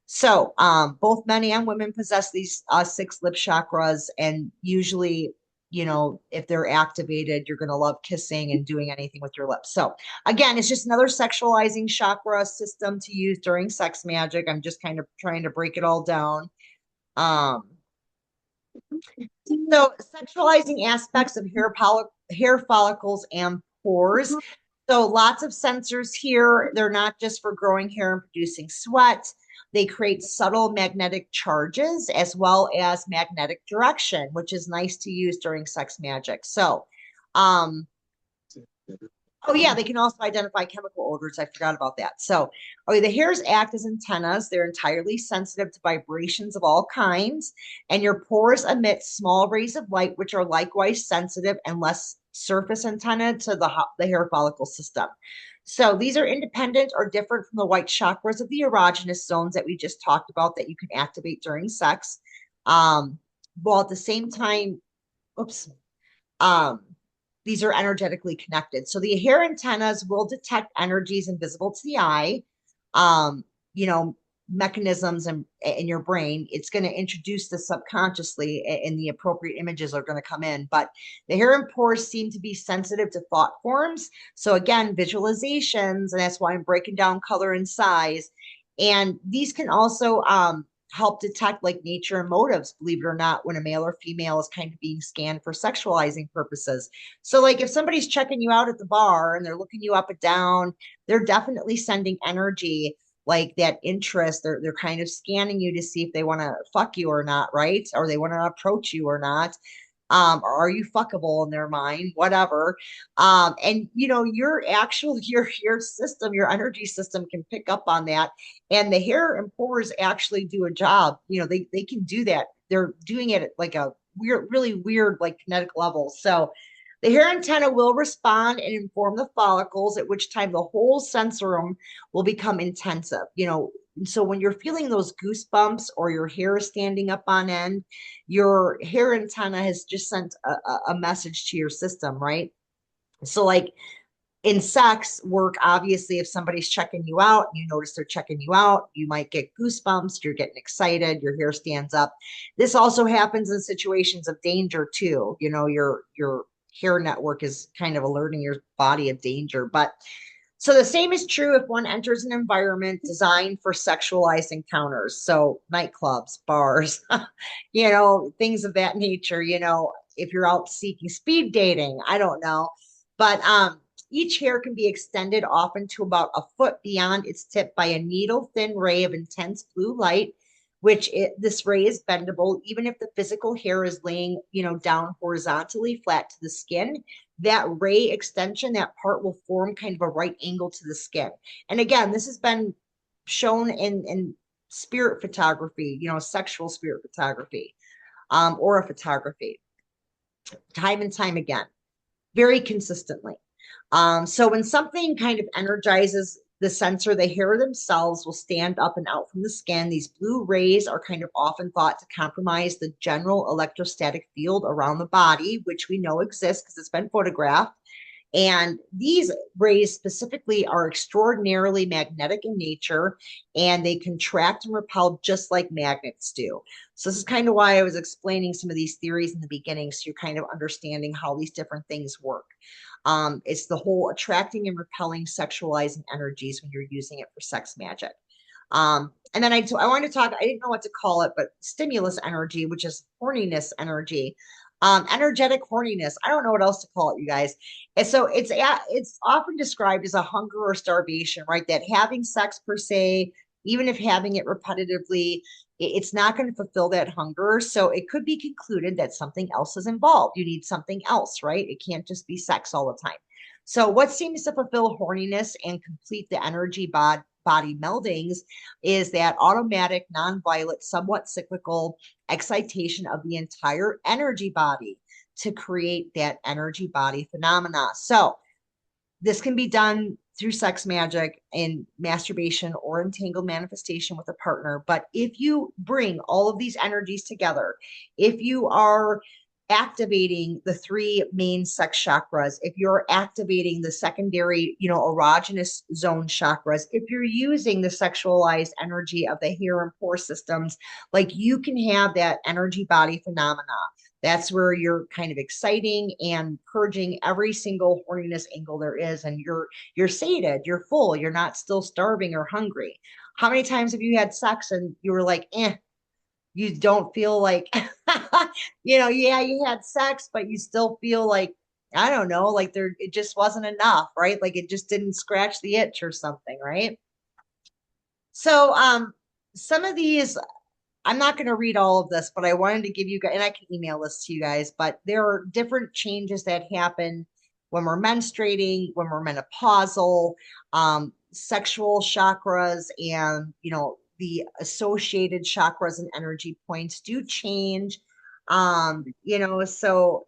So both men and women possess these 6 lip chakras, and usually, if they're activated, you're going to love kissing and doing anything with your lips. So again, it's just another sexualizing chakra system to use during sex magic. I'm just kind of trying to break it all down. So sexualizing aspects of hair follicles and pores. So lots of sensors here. They're not just for growing hair and producing sweat. They create subtle magnetic charges as well as magnetic direction, which is nice to use during sex magic. So, oh yeah, they can also identify chemical odors. I forgot about that. So, okay, the hairs act as antennas. They're entirely sensitive to vibrations of all kinds, and your pores emit small rays of light, which are likewise sensitive and less surface antenna to the hair follicle system. So these are independent or different from the white chakras of the erogenous zones that we just talked about that you can activate during sex. While at the same time, oops. Um, these are energetically connected. So the hair antennas will detect energies invisible to the eye, um, you know, mechanisms in your brain. It's going to introduce this subconsciously, and the appropriate images are going to come in. But the hair and pores seem to be sensitive to thought forms. So again, visualizations, and that's why I'm breaking down color and size. And these can also help detect like nature and motives, believe it or not, when a male or female is kind of being scanned for sexualizing purposes. So, like if somebody's checking you out at the bar and they're looking you up and down, they're definitely sending energy like that interest. They're kind of scanning you to see if they want to fuck you or not, right? Or they want to approach you or not. Or are you fuckable in their mind, whatever. And you know, your actual your system, your energy system can pick up on that. And the hair and pores actually do a job. You know, they can do that. They're doing it at like a weird, really weird, like kinetic level. So the hair antenna will respond and inform the follicles, at which time the whole sensorium will become intensive. You know, so when you're feeling those goosebumps or your hair is standing up on end, your hair antenna has just sent a message to your system, right? So, like in sex work, obviously, if somebody's checking you out and you notice they're checking you out, you might get goosebumps, you're getting excited, your hair stands up. This also happens in situations of danger too. You know, your hair network is kind of alerting your body of danger. But so the same is true if one enters an environment designed for sexualized encounters. So nightclubs, bars, you know, things of that nature, you know, if you're out seeking speed dating, I don't know. But each hair can be extended often to about a foot beyond its tip by a needle thin ray of intense blue light, this ray is bendable even if the physical hair is laying, you know, down horizontally flat to the skin. That ray extension, that part will form kind of a right angle to the skin. And again, this has been shown in spirit photography, you know, sexual spirit photography, aura photography, time and time again, very consistently. So when something kind of energizes the sensor, the hair themselves will stand up and out from the skin. These blue rays are kind of often thought to compromise the general electrostatic field around the body, which we know exists because it's been photographed. And these rays specifically are extraordinarily magnetic in nature, and they contract and repel just like magnets do. So this is kind of why I was explaining some of these theories in the beginning, so you're kind of understanding how these different things work. It's the whole attracting and repelling sexualizing energies when you're using it for sex magic. And then I wanted to talk, I didn't know what to call it, but stimulus energy, which is horniness energy, energetic horniness. I don't know what else to call it, you guys. And so it's often described as a hunger or starvation, right? That having sex per se, even if having it repetitively, it's not going to fulfill that hunger. So it could be concluded that something else is involved. You need something else, right? It can't just be sex all the time. So what seems to fulfill horniness and complete the energy body meldings is that automatic, non-violent, somewhat cyclical excitation of the entire energy body to create that energy body phenomena. So this can be done through sex magic and masturbation or entangled manifestation with a partner. But if you bring all of these energies together, if you are activating the three main sex chakras, if you're activating the secondary, you know, erogenous zone chakras, if you're using the sexualized energy of the hair and pore systems, like you can have that energy body phenomena. That's where you're kind of exciting and purging every single horniness angle there is, and you're sated, you're full, you're not still starving or hungry. How many times have you had sex and you were like, you don't feel like, you know, yeah, you had sex, but you still feel like, I don't know, like it just wasn't enough, right? Like it just didn't scratch the itch or something, right? So, some of these, I'm not going to read all of this, but I wanted to give you guys, and I can email this to you guys, but there are different changes that happen when we're menstruating, when we're menopausal, sexual chakras, and, you know, the associated chakras and energy points do change. You know, so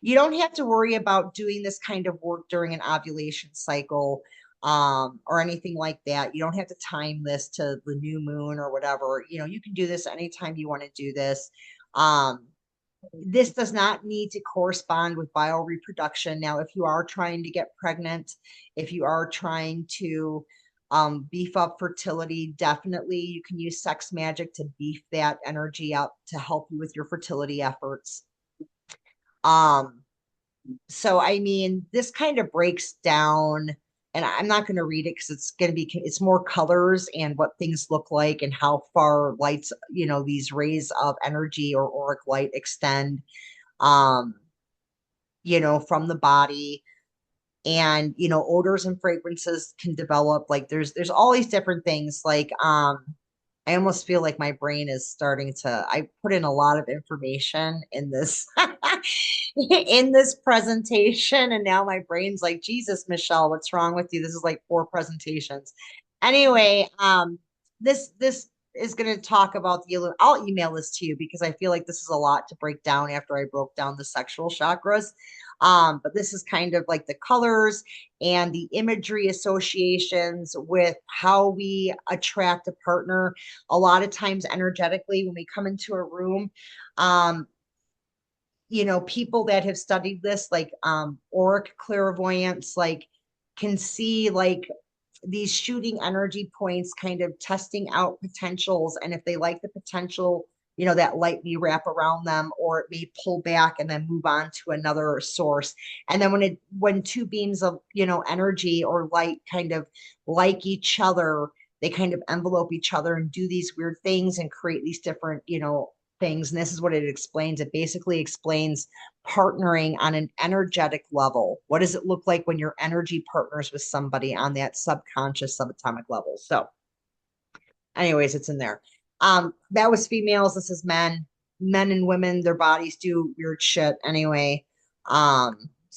you don't have to worry about doing this kind of work during an ovulation cycle, or anything like that. You don't have to time this to the new moon or whatever. You know, you can do this anytime you want to do this. Um, This does not need to correspond with bioreproduction. Now, if you are trying to get pregnant, if you are trying to beef up fertility, definitely you can use sex magic to beef that energy up to help you with your fertility efforts. Um, so I mean, this kind of breaks down, and I'm not going to read it because it's going to be it's more colors and what things look like and how far lights, these rays of energy or auric light extend, um, from the body. And odors and fragrances can develop, like there's all these different things, like I almost feel like my brain is starting to, I put in a lot of information in this in this presentation, and now my brain's like, Jesus, Michelle, what's wrong with you? This is like 4 presentations. Anyway, this is going to talk about I'll email this to you because I feel like this is a lot to break down after I broke down the sexual chakras. But this is kind of like the colors and the imagery associations with how we attract a partner. A lot of times, energetically, when we come into a room, um, people that have studied this, like auric clairvoyance, like can see like these shooting energy points kind of testing out potentials. And if they like the potential, that light may wrap around them, or it may pull back and then move on to another source. And then when two beams of, energy or light kind of like each other, they kind of envelope each other and do these weird things and create these different, things. And this is what it explains. It basically explains partnering on an energetic level. What does it look like when your energy partners with somebody on that subconscious, subatomic level? So, anyways, it's in there. That was females. This is men. Men and women, their bodies do weird shit anyway.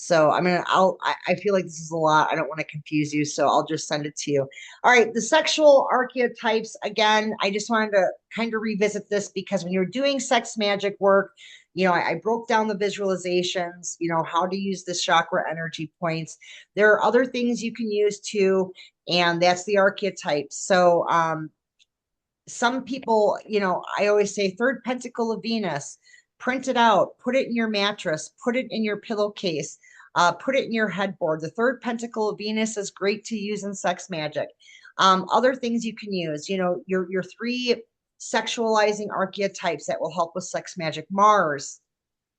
So I feel like this is a lot. I don't want to confuse you, so I'll just send it to you. All right, the sexual archetypes, again, I just wanted to kind of revisit this because when you're doing sex magic work, I broke down the visualizations, how to use the chakra energy points. There are other things you can use too, and that's the archetypes. So, some people, I always say third pentacle of Venus, print it out, put it in your mattress, put it in your pillowcase, put it in your headboard. The third pentacle of Venus is great to use in sex magic. Other things you can use, your 3 sexualizing archetypes that will help with sex magic: Mars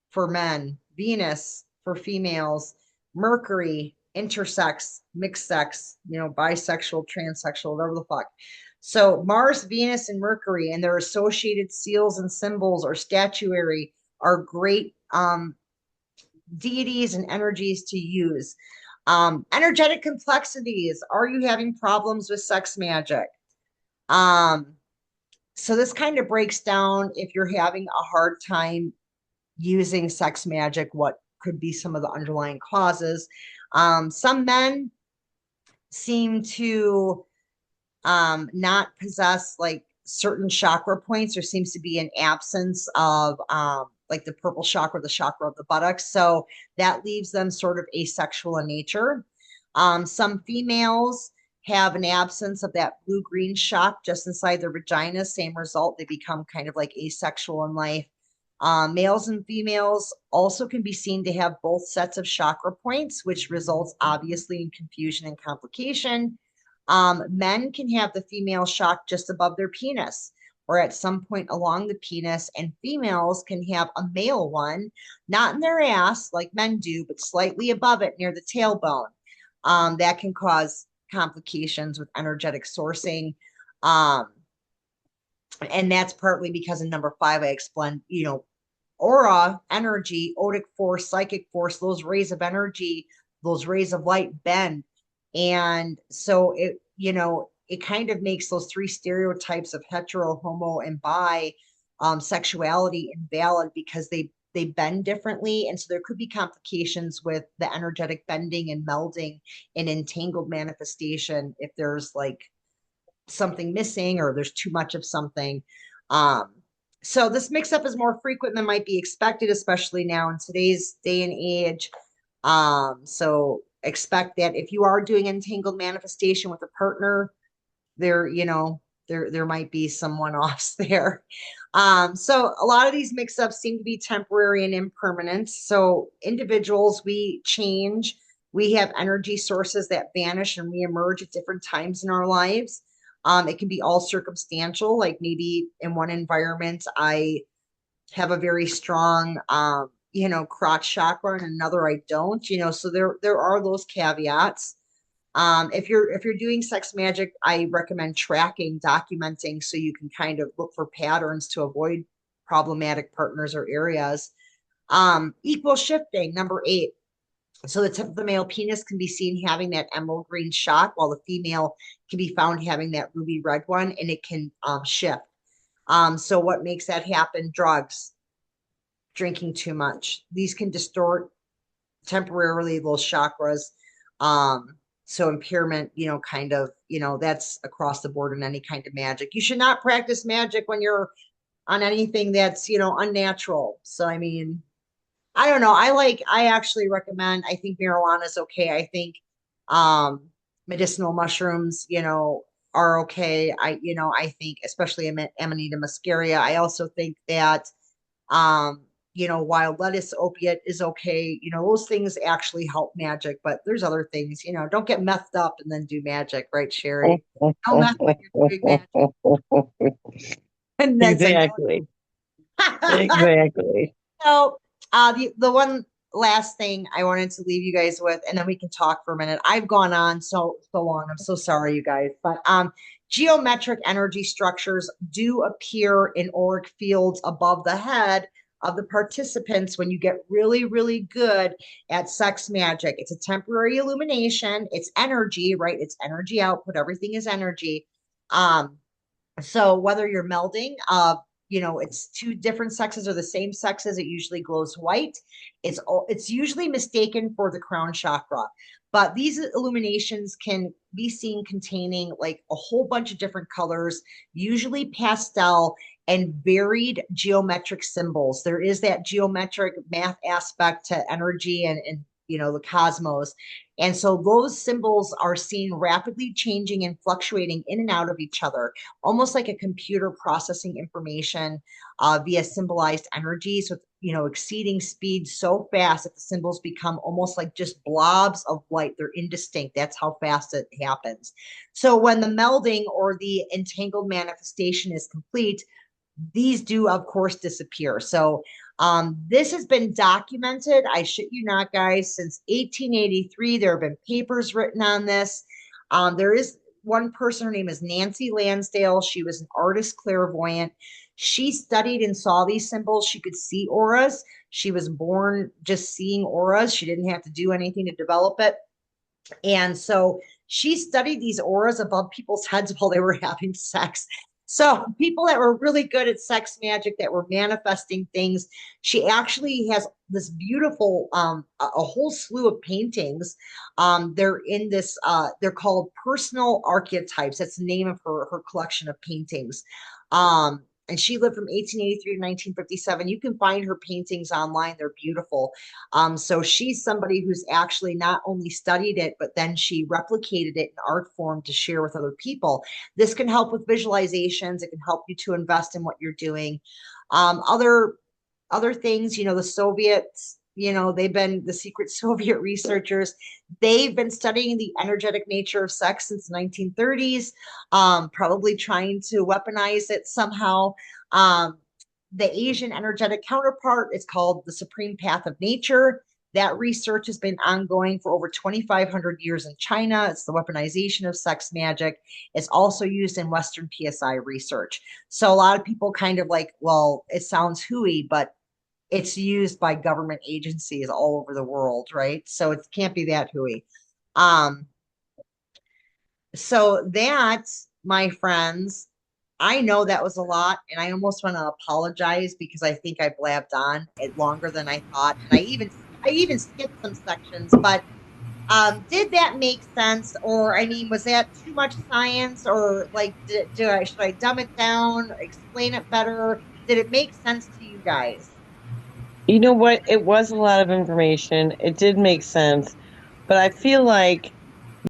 for men, Venus for females, Mercury, intersex, mixed sex, bisexual, transsexual, whatever the fuck. So Mars, Venus, and Mercury and their associated seals and symbols or statuary are great deities and energies to use. Energetic complexities. Are you having problems with sex magic? Um, so this kind of breaks down if you're having a hard time using sex magic, what could be some of the underlying causes. Some men seem to not possess like certain chakra points. There seems to be an absence of like the purple chakra, the chakra of the buttocks. So that leaves them sort of asexual in nature. Some females have an absence of that blue-green shock just inside their vagina. Same result, they become kind of like asexual in life. Males and females also can be seen to have both sets of chakra points, which results obviously in confusion and complication. Men can have the female shock just above their penis or at some point along the penis, and females can have a male one, not in their ass like men do, but slightly above it near the tailbone. That can cause complications with energetic sourcing. And that's partly because in number 5, I explained, aura, energy, odic force, psychic force, those rays of energy, those rays of light bend. And so it kind of makes those 3 stereotypes of hetero, homo, and bi sexuality invalid because they bend differently. And so there could be complications with the energetic bending and melding and entangled manifestation if there's like something missing or there's too much of something. Um, so this mix up is more frequent than might be expected, especially now in today's day and age. So expect that if you are doing entangled manifestation with a partner, they're, there might be some one-offs there. So a lot of these mix-ups seem to be temporary and impermanent. So individuals, we change. We have energy sources that vanish and reemerge at different times in our lives. It can be all circumstantial, like maybe in one environment, I have a very strong, crotch chakra, and another I don't. So there are those caveats. If you're doing sex magic, I recommend tracking, documenting, so you can kind of look for patterns to avoid problematic partners or areas. Equal shifting, number 8. So the tip of the male penis can be seen having that emerald green shot, while the female can be found having that ruby red one, and it can shift. So what makes that happen? Drugs, drinking too much. These can distort temporarily those chakras. So impairment, kind of, that's across the board in any kind of magic. You should not practice magic when you're on anything that's, unnatural. So I mean, I don't know. I actually recommend, I think marijuana is okay. I think um medicinal mushrooms, are okay. I think especially Amanita muscaria. I also think that wild lettuce opiate is okay. Those things actually help magic, but there's other things, don't get methed up and then do magic, right, Sherry? No meth when you're doing magic. And that's a Exactly. no. Exactly. So, the one last thing I wanted to leave you guys with, and then we can talk for a minute. I've gone on so long. I'm so sorry, you guys. But geometric energy structures do appear in auric fields above the head of the participants when you get really, really good at sex magic. It's a temporary illumination. It's energy, right? It's energy output. Everything is energy. Um, so whether you're melding, it's two different sexes or the same sexes, it usually glows white. It's usually mistaken for the crown chakra, but these illuminations can be seen containing like a whole bunch of different colors, usually pastel and varied geometric symbols. There is that geometric math aspect to energy and the cosmos. And so those symbols are seen rapidly changing and fluctuating in and out of each other, almost like a computer processing information via symbolized energies with exceeding speed so fast that the symbols become almost like just blobs of light. They're indistinct. That's how fast it happens. So when the melding or the entangled manifestation is complete, these do of course disappear. So this has been documented, I shit you not, guys, since 1883. There have been papers written on this. There is one person, her name is Nancy Lansdale. She was an artist clairvoyant. She studied and saw these symbols. She could see auras. She was born just seeing auras. She didn't have to do anything to develop it. And so she studied these auras above people's heads while they were having sex. So people that were really good at sex magic, that were manifesting things, she actually has this beautiful, a whole slew of paintings. They're in this, they're called personal archetypes. That's the name of her collection of paintings. And she lived from 1883 to 1957. You can find her paintings online. They're beautiful. So she's somebody who's actually not only studied it, but then she replicated it in art form to share with other people. This can help with visualizations. It can help you to invest in what you're doing. Other things, the Soviets, they've been the secret Soviet researchers. They've been studying the energetic nature of sex since the 1930s, probably trying to weaponize it somehow. The Asian energetic counterpart is called the Supreme Path of Nature. That research has been ongoing for over 2,500 years in China. It's the weaponization of sex magic. It's also used in Western PSI research. So a lot of people kind of like, well, it sounds hooey, but it's used by government agencies all over the world, right? So it can't be that hooey. Um, so that, my friends, I know that was a lot, and I almost want to apologize because I think I blabbed on it longer than I thought, and I even skipped some sections. But did that make sense? Or I mean, was that too much science? Or like, should I dumb it down, explain it better? Did it make sense to you guys? You know what? It was a lot of information. It did make sense, but I feel like